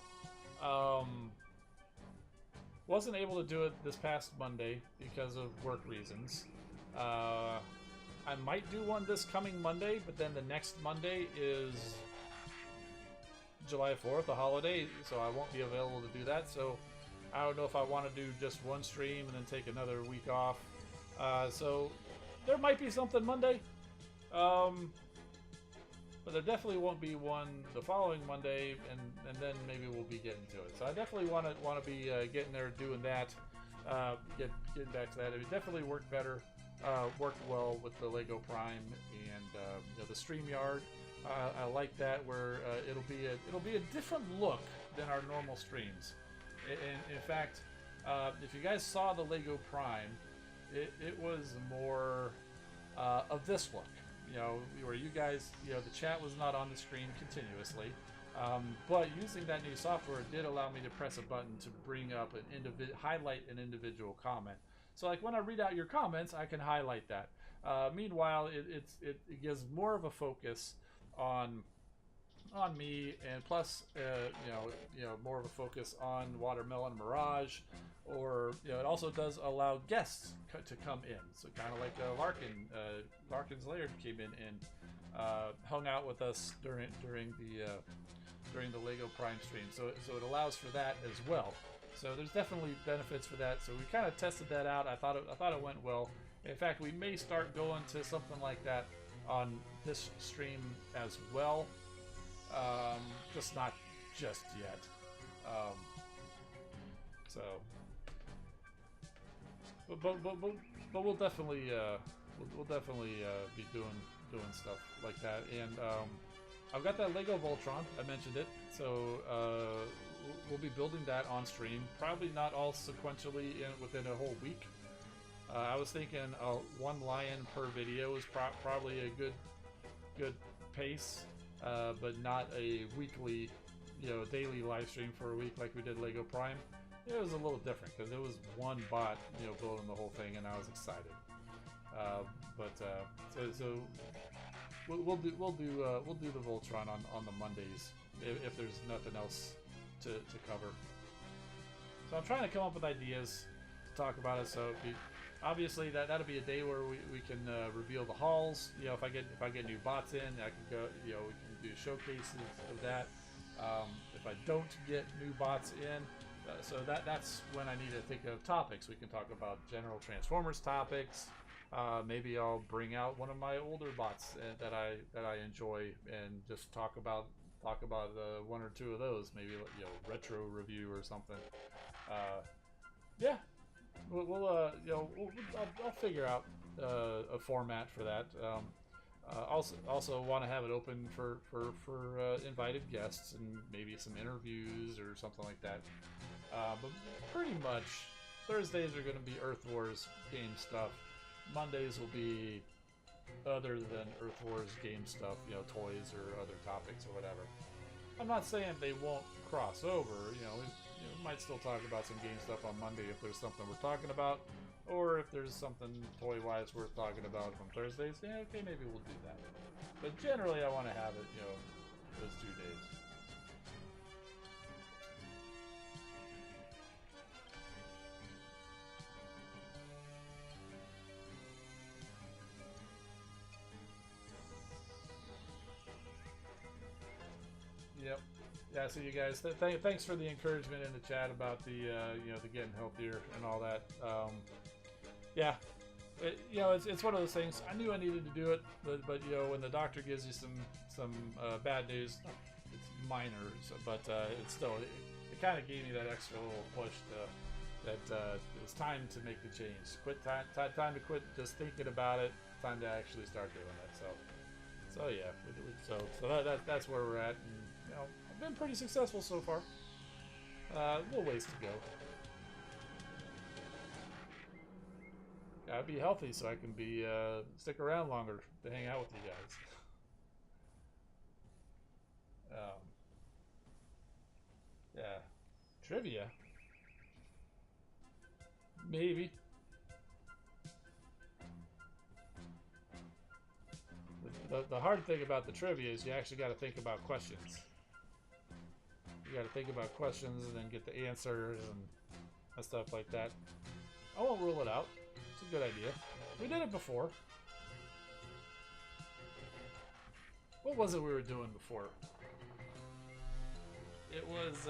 Wasn't able to do it this past Monday because of work reasons. I might do one this coming Monday, but then the next Monday is July 4th, a holiday, so I won't be available to do that. So I don't know if I want to do just one stream and then take another week off. So there might be something Monday, but there definitely won't be one the following Monday, and then maybe we'll be getting to it. So I definitely want to be getting there, doing that, getting back to that. It definitely worked well with the Lego Prime and the StreamYard. I like that, where it'll be a different look than our normal streams. In fact, if you guys saw the Lego Prime, it was more of this look, where you guys, the chat was not on the screen continuously, but using that new software did allow me to press a button to bring up highlight an individual comment. So like when I read out your comments, I can highlight that. Meanwhile, it gives more of a focus on on me, and plus, more of a focus on Watermelon Mirage, or it also does allow guests to come in. So kind of like Larkin's Laird came in and hung out with us during the Lego Prime stream. So it allows for that as well. So there's definitely benefits for that. So we kind of tested that out. I thought it went well. In fact, we may start going to something like that on this stream as well. Just not just yet. But we'll definitely be doing stuff like that. And I've got that Lego Voltron. I mentioned it. So we'll be building that on stream. Probably not all sequentially within a whole week. I was thinking one lion per video is probably a good pace, but not a weekly, daily live stream for a week like we did Lego Prime. It was a little different because it was one bot, building the whole thing, and I was excited. So we'll do the Voltron on the Mondays if there's nothing else to cover. So I'm trying to come up with ideas to talk about it. So obviously that'll be a day where we can reveal the hauls. If I get new bots in, I can go. We can do showcases of that. If I don't get new bots in, so that's when I need to think of topics. We can talk about general Transformers topics. Maybe I'll bring out one of my older bots that I enjoy and just talk about one or two of those. Maybe retro review or something. Yeah. I'll figure out a format for that. Also want to have it open for invited guests and maybe some interviews or something like that. But pretty much Thursdays are going to be Earth Wars game stuff. Mondays will be other than Earth Wars game stuff, toys or other topics or whatever. I'm not saying they won't cross over. We might still talk about some game stuff on Monday if there's something we're talking about, or if there's something toy-wise worth talking about from Thursdays. Yeah, okay, maybe we'll do that. But generally, I want to have it, those 2 days. Yep. Yeah, so you guys, thanks for the encouragement in the chat about the getting healthier and all that. Yeah, it's one of those things. I knew I needed to do it, but when the doctor gives you some bad news, it's minor, but it's still it kind of gave me that extra little push that it was time to make the change. Time to quit just thinking about it. Time to actually start doing it. So yeah, that's where we're at. And, I've been pretty successful so far. A little ways to go. Gotta be healthy so I can stick around longer to hang out with you guys. Yeah, trivia. Maybe. The hard thing about the trivia is you actually got to think about questions. You got to think about questions and then get the answers and stuff like that. I won't rule it out. It's a good idea. We did it before. What was it we were doing before? It was,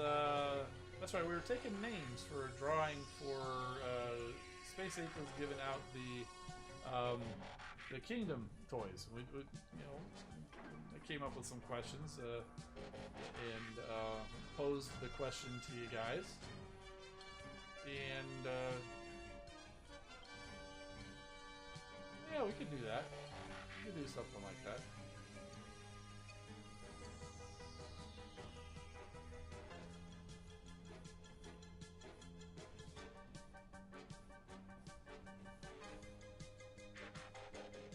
that's right, we were taking names for a drawing for, Space Ape was giving out the Kingdom toys. I came up with some questions and posed the question to you guys. And yeah, we could do that. We could do something like that.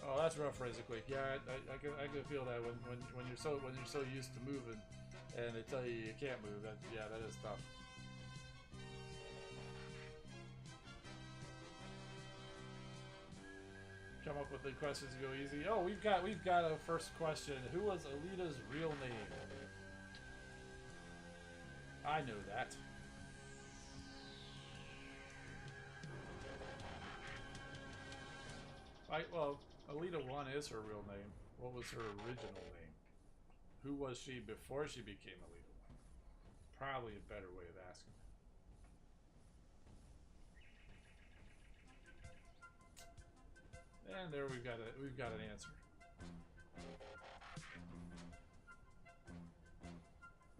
Oh, that's rough, Razorquake. Yeah, I can feel that when you're so used to moving, and they tell you can't move. That is tough. Come up with the questions to go easy. Oh, we've got a first question. Who was Alita's real name? I know that. Well, Alita 1 is her real name. What was her original name? Who was she before she became Alita 1? Probably a better way of asking. And there we've got an answer.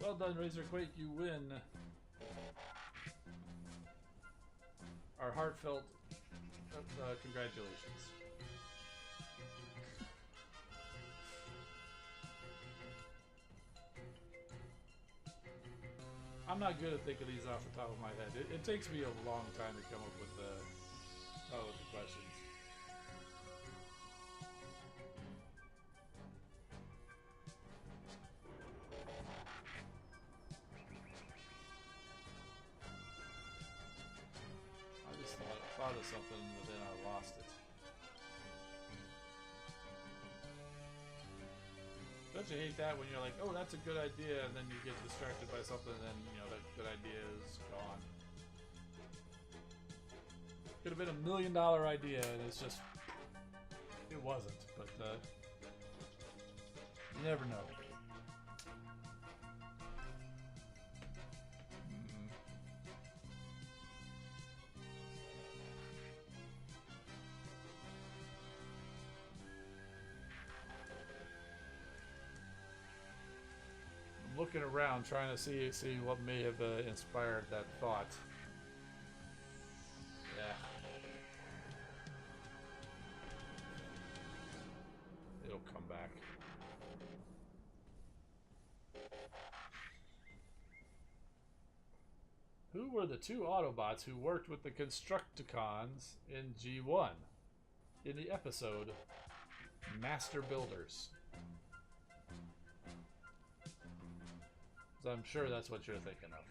Well done, Razorquake, you win our heartfelt congratulations. I'm not good at thinking these off the top of my head. It takes me a long time to come up with the questions. I just thought of something, but then I lost it. Don't you hate that when you're like, oh, that's a good idea, and then you get distracted by something, and then, you know, that good idea is gone. Could have been $1 million idea, and it's just, it wasn't, but, you never know. Looking around, trying to see what may have inspired that thought. Yeah. It'll come back. Who were the two Autobots who worked with the Constructicons in G1 in the episode Master Builders? I'm sure that's what you're thinking of.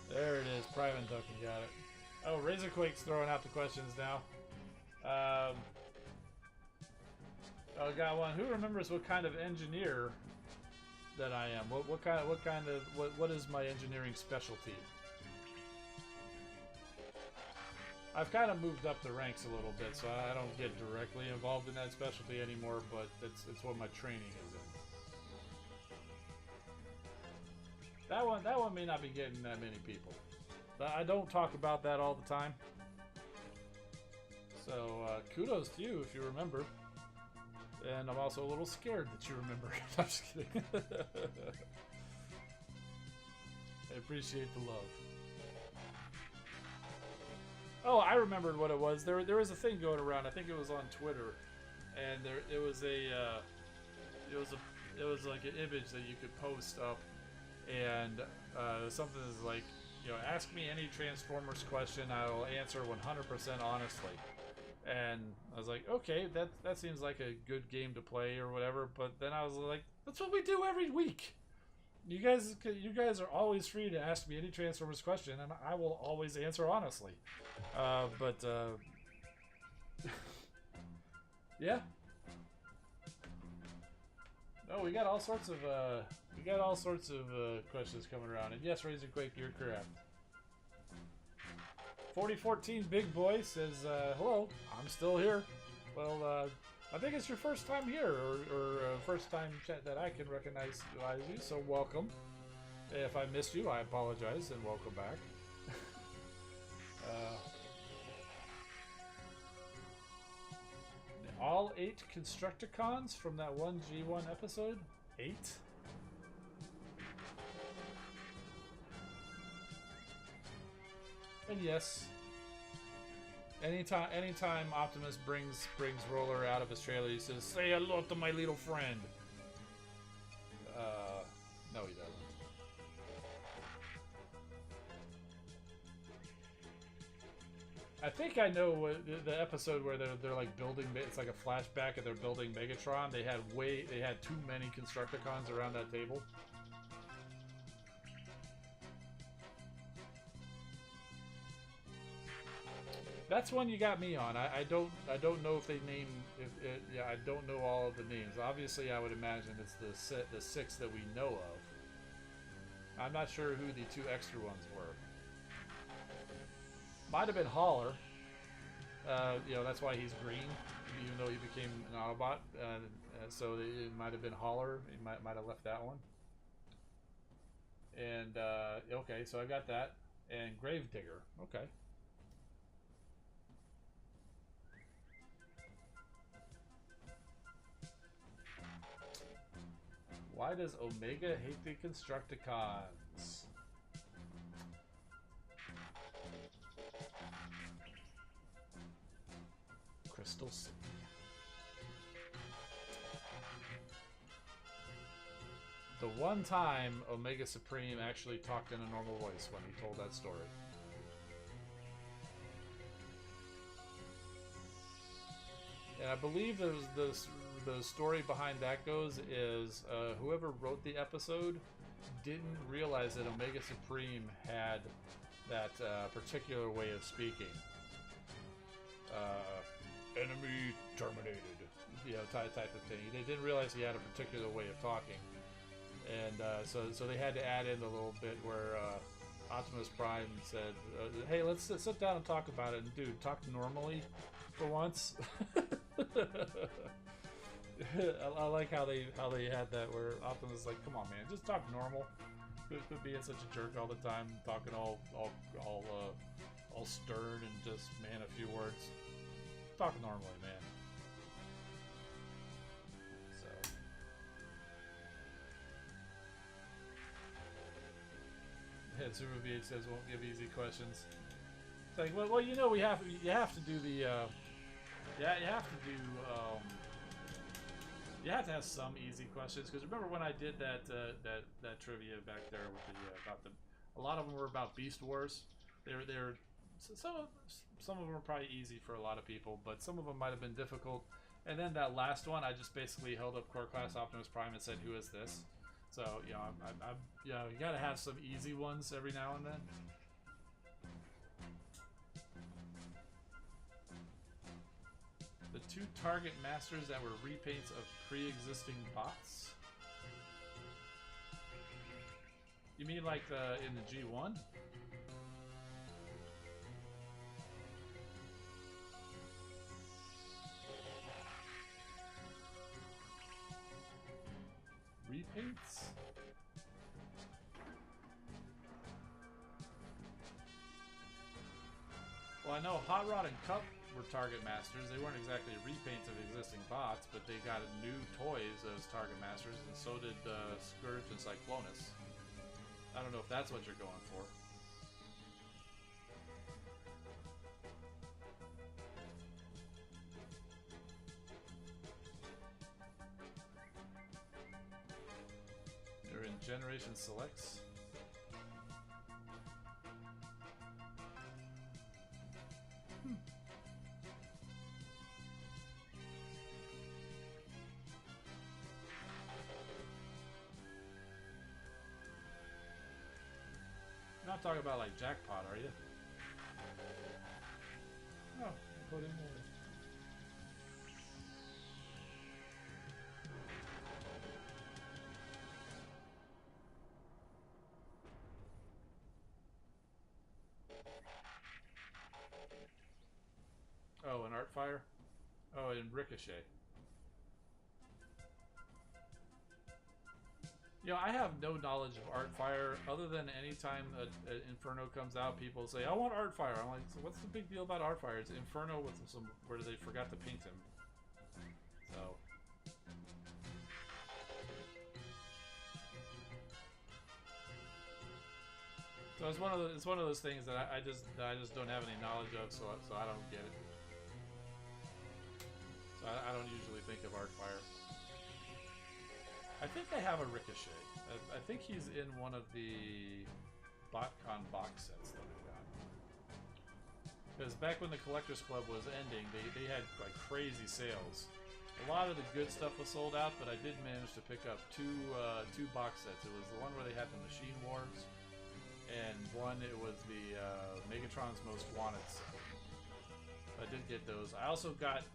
There it is. Private Duncan got it. Oh, Razorquake's throwing out the questions now. Oh, got one. Who remembers what kind of engineer that I am? What is my engineering specialty? I've kind of moved up the ranks a little bit, so I don't get directly involved in that specialty anymore, but it's what my training is in. That one may not be getting that many people. But I don't talk about that all the time. So kudos to you if you remember. And I'm also a little scared that you remember. I'm just kidding. I appreciate the love. Oh, I remembered what it was. There was a thing going around. I think it was on Twitter, and it was like an image that you could post up, and something is like, you know, ask me any Transformers question, I will answer 100% honestly. And I was like, okay, that seems like a good game to play or whatever. But then I was like, that's what we do every week. You guys are always free to ask me any Transformers question, and I will always answer honestly. Yeah. No, we got all sorts of questions coming around. And yes, Razorquake, you're correct. 4014 Big Boy says, hello, I'm still here. Well, I think it's your first time here, or first time that I can recognize you, so welcome. If I missed you, I apologize, and welcome back. All 8 Constructicons from that one G1 episode? 8? And yes, anytime Optimus brings Roller out of his trailer, he says, "Say hello to my little friend." No, he doesn't. I think I know what, the episode where they're like building. It's like a flashback, and they're building Megatron. They had too many Constructicons around that table. That's one you got me on. I don't know if they name yeah, I don't know all of the names. Obviously, I would imagine it's the 6 that we know of. I'm not sure who the 2 extra ones were. Might have been Holler. You know, that's why he's green, even though he became an Autobot. So it might have been Holler. He might have left that one. And okay, so I got that. And Gravedigger. Okay. Why does Omega hate the Constructicons? Crystal City. The one time Omega Supreme actually talked in a normal voice when he told that story. And I believe the story behind that goes is whoever wrote the episode didn't realize that Omega Supreme had that particular way of speaking. Enemy terminated, you know, type of thing. They didn't realize he had a particular way of talking, and so they had to add in a little bit where Optimus Prime said, "Hey, let's sit down and talk about it." And dude, talk normally for once. I like how they had that where Optimus is like, "Come on, man, just talk normal. Quit being such a jerk all the time, talking all stern and just man a few words. Talk normally, man." So yeah, Super VH says won't give easy questions. It's like, well, you know, you have to do the you have to have some easy questions, because remember when I did that trivia back there with the about a lot of them were about Beast Wars. They're some of them were probably easy for a lot of people, but some of them might have been difficult. And then that last one, I just basically held up Core Class Optimus Prime and said, "Who is this?" So you know, you know, you gotta have some easy ones every now and then. The 2 target masters that were repaints of pre-existing bots? You mean like in the G1? Repaints? Well, I know Hot Rod and Cup were target masters. They weren't exactly repaints of existing bots, but they got new toys as target masters, and so did Scourge and Cyclonus. I don't know if that's what you're going for. They're in Generation Selects. You're not talking about like Jackpot, are you? No, put in more. Oh, an Artfire? Oh, and Ricochet. You know, I have no knowledge of Artfire other than anytime an Inferno comes out, people say, "I want Artfire." I'm like, so what's the big deal about Artfire? It's Inferno with some where they forgot to paint him. So it's one of those things that I just don't have any knowledge of, so I don't get it. So I don't usually think of Artfire. I think they have a Ricochet. I think he's in one of the BotCon box sets that I got. Because back when the Collectors Club was ending, they had like crazy sales. A lot of the good stuff was sold out, but I did manage to pick up two box sets. It was the one where they had the Machine Wars, and one it was the Megatron's Most Wanted set. I did get those. I also got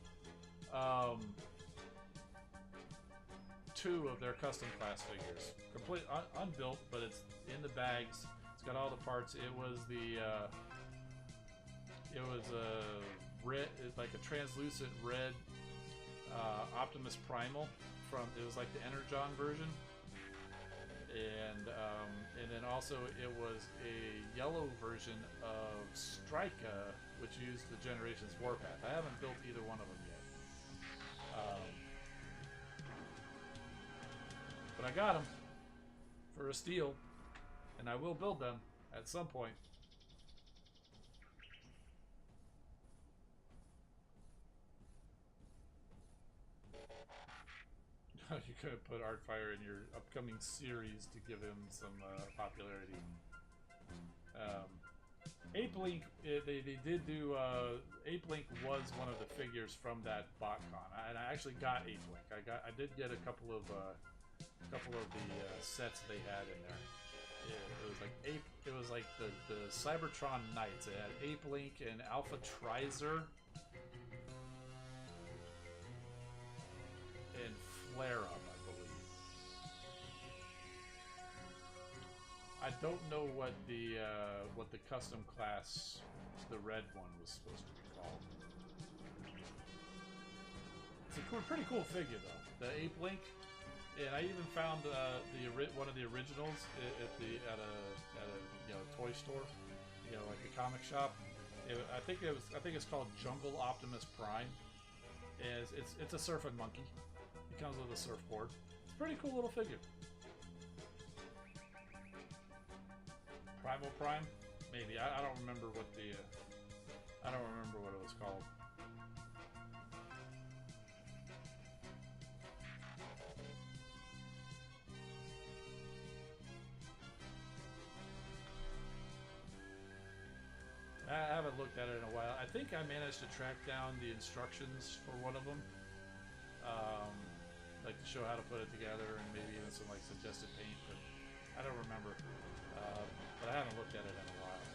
two of their custom class figures, complete unbuilt, but it's in the bags. It's got all the parts. It was the red, like a translucent red Optimus Primal from, it was like the Energon version, and then also it was a yellow version of Strika, which used the Generations Warpath. I haven't built either one of them yet, but I got them for a steal, and I will build them at some point. You could put Artfire in your upcoming series to give him some popularity. Ape Link, they did do. Ape Link was one of the figures from that BotCon, and I actually got Ape Link. I did get a couple of the sets they had in there. It was like Ape. It was like the Cybertron Knights. It had Ape Link and Alpha Trizer and Flare Up, I believe. I don't know what the custom class, the red one, was supposed to be called. It's a pretty cool figure though, the Ape Link, and I even found one of the originals at a toy store, like a comic shop. I think it's called Jungle Optimus Prime. And it's a surfing monkey. It comes with a surfboard. It's a pretty cool little figure. Primal Prime? Maybe. I don't remember what I don't remember what it was called. I haven't looked at it in a while. I think I managed to track down the instructions for one of them. Like to show how to put it together and maybe even some like suggested paint, but I don't remember. But I haven't looked at it in a while.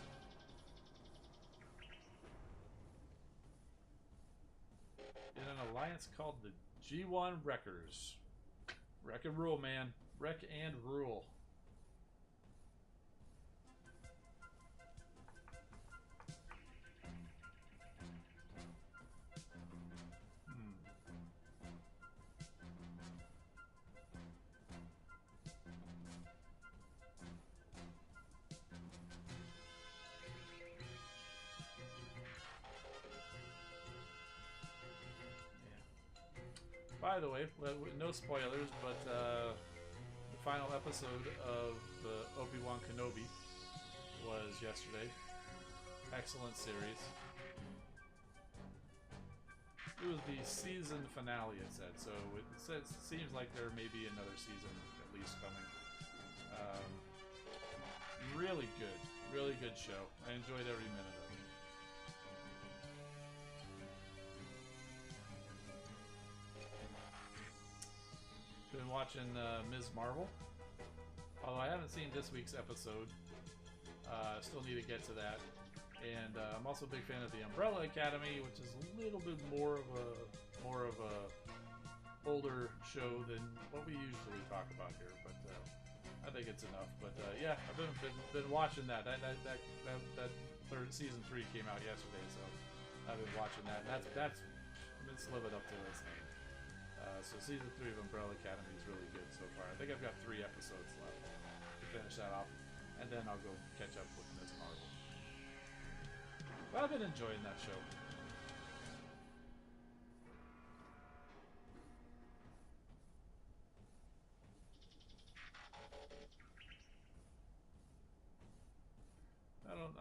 In an alliance called the G1 Wreckers. Wreck and rule, man. Wreck and rule. By the way, no spoilers, but the final episode of the Obi-Wan Kenobi was yesterday. Excellent series. It was the season finale, it said, so it seems like there may be another season at least coming. Really good show. I enjoyed every minute of it. Been watching Ms. Marvel, although I haven't seen this week's episode. Still need to get to that. And I'm also a big fan of the Umbrella Academy, which is a little bit more of a older show than what we usually talk about here. But I think it's enough. But yeah, I've been watching that. That season 3 came out yesterday, so I've been watching that. And that's it's living up to its name. So season 3 of Umbrella Academy is really good so far. I think I've got 3 episodes left to finish that off, and then I'll go catch up with Ms. Marvel. But I've been enjoying that show.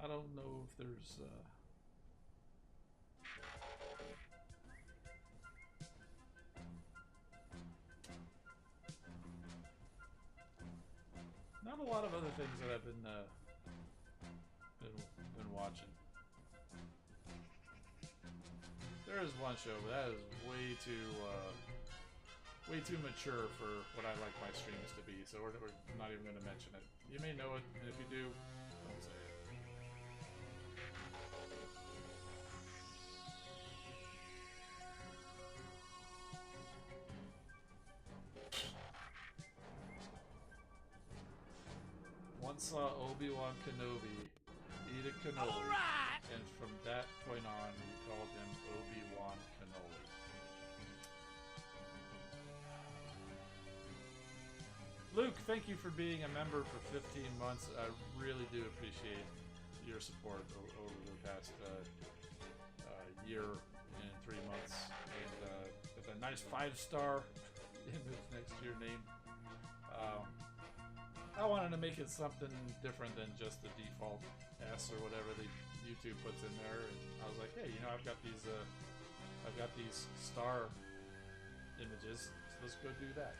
I don't know if there's not a lot of other things that I've been watching. There is one show, but that is way too mature for what I like my streams to be. So we're not even going to mention it. You may know it, and if you do, don't say it. Once saw Obi-Wan Kenobi eat a cannoli, and from that point on, we called him Obi-Wan Kenobi. Luke, thank you for being a member for 15 months. I really do appreciate your support over the past year and 3 months. And with a nice 5-star in this next year name. I wanted to make it something different than just the default S or whatever the YouTube puts in there. And I was like, hey, you know, I've got these star images, so let's go do that.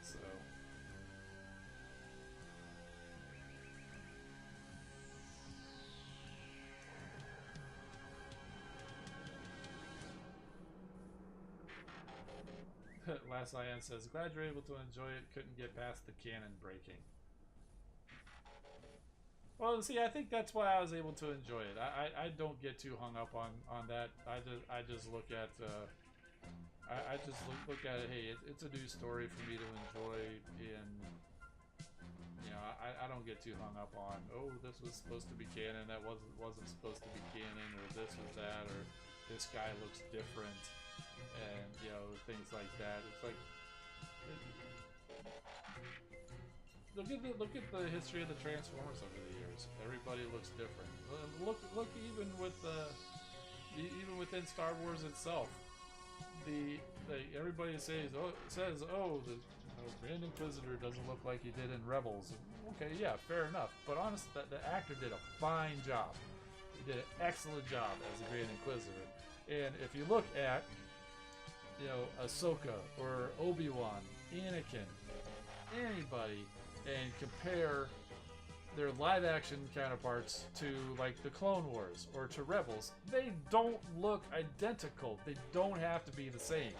So Last Ian says, glad you're able to enjoy it, couldn't get past the cannon breaking. Well, see, I think that's why I was able to enjoy it. I don't get too hung up on that. I just look at I just look at it. Hey, it's a new story for me to enjoy, and you know, I don't get too hung up on, oh, this was supposed to be canon, that wasn't supposed to be canon, or this was that, or this guy looks different, and you know, things like that. It's like, look at the history of the Transformers over the years. Everybody looks different. Look even within Star Wars itself. Everybody says the Grand Inquisitor doesn't look like he did in Rebels. Okay, yeah, fair enough. But honestly, the actor did a fine job. He did an excellent job as the Grand Inquisitor. And if you look at, you know, Ahsoka or Obi-Wan, Anakin, anybody, and compare their live-action counterparts to, like, the Clone Wars or to Rebels, they don't look identical. They don't have to be the same.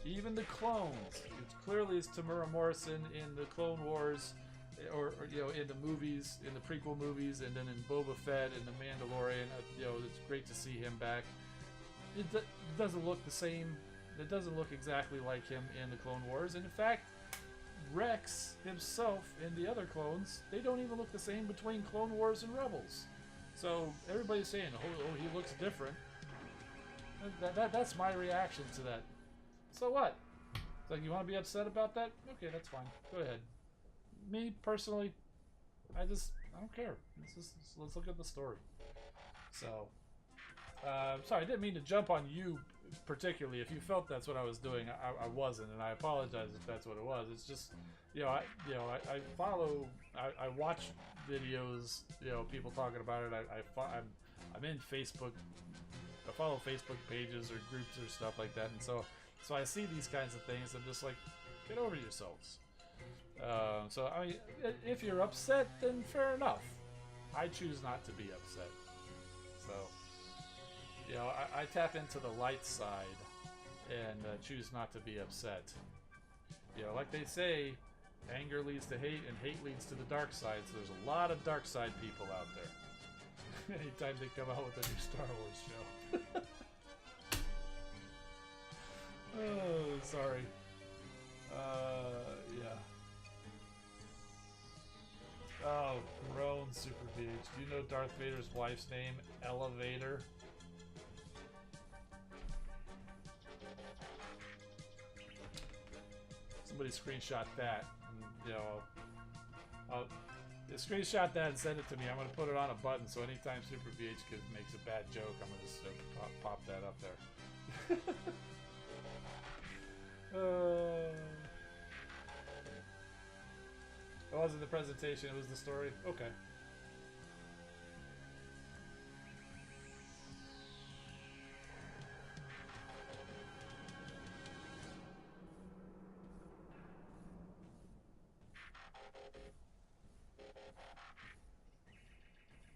Even the clones, it's clearly it's Tamura Morrison in the Clone Wars, or you know, in the movies, in the prequel movies, and then in Boba Fett and the Mandalorian. You know, it's great to see him back. It doesn't look the same. It doesn't look exactly like him in the Clone Wars. And in fact, Rex himself and the other clones, they don't even look the same between Clone Wars and Rebels. So everybody's saying, oh, he looks different. That's my reaction to that. So what? It's like, you want to be upset about that? Okay, that's fine. Go ahead. Me, personally, I don't care. Let's look at the story. So, sorry, I didn't mean to jump on you particularly. If you felt that's what I was doing, I wasn't, and I apologize if that's what it was. It's just, I watch videos, people talking about it. I'm in Facebook. I follow Facebook pages or groups or stuff like that, and so I see these kinds of things. I'm just like, get over yourselves. So I mean, if you're upset, then fair enough. I choose not to be upset. So, I tap into the light side and choose not to be upset. Like they say, anger leads to hate, and hate leads to the dark side. So there's a lot of dark side people out there. Anytime they come out with a new Star Wars show. Oh, sorry. Yeah. Oh, grown Super Beach. Do you know Darth Vader's wife's name? Elevator. Somebody screenshot that. And, I'll screenshot that and send it to me. I'm going to put it on a button, so anytime Super VH makes a bad joke, I'm going to just pop that up there. It wasn't the presentation, it was the story. Okay.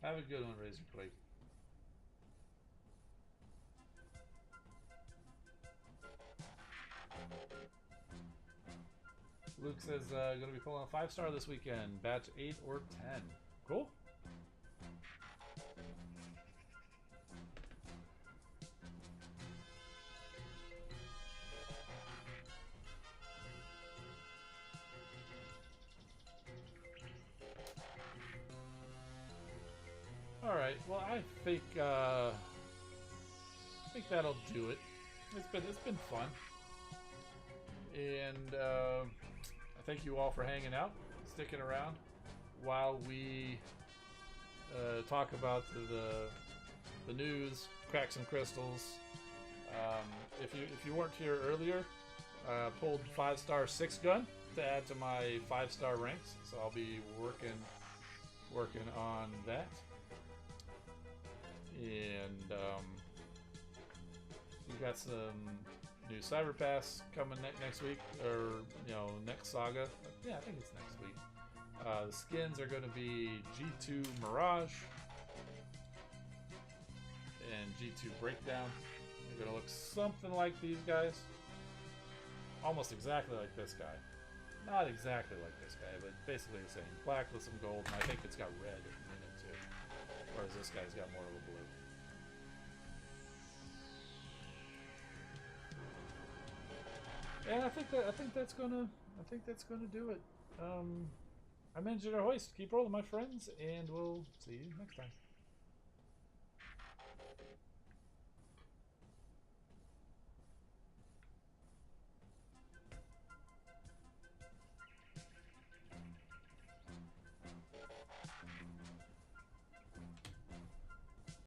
Have a good one, Razorquake. Luke says going to be pulling a 5-star this weekend, batch 8 or 10. Cool. All right. Well, I think that'll do it. It's been fun, and I thank you all for hanging out, sticking around while we talk about the news, crack some crystals. If you weren't here earlier, pulled 5-star 6-gun to add to my 5-star ranks, so I'll be working on that. And we got some new Cyber Pass coming next week, or next saga. Yeah, I think it's next week. The skins are going to be G2 Mirage and G2 Breakdown. They're going to look something like these guys, almost exactly like this guy. Not exactly like this guy, but basically the same. Black with some gold, and I think it's got red in it too. Whereas this guy's got more of a blue. And I think that's gonna do it. I'm Engineer Hoist. Keep rolling, my friends, and we'll see you next time.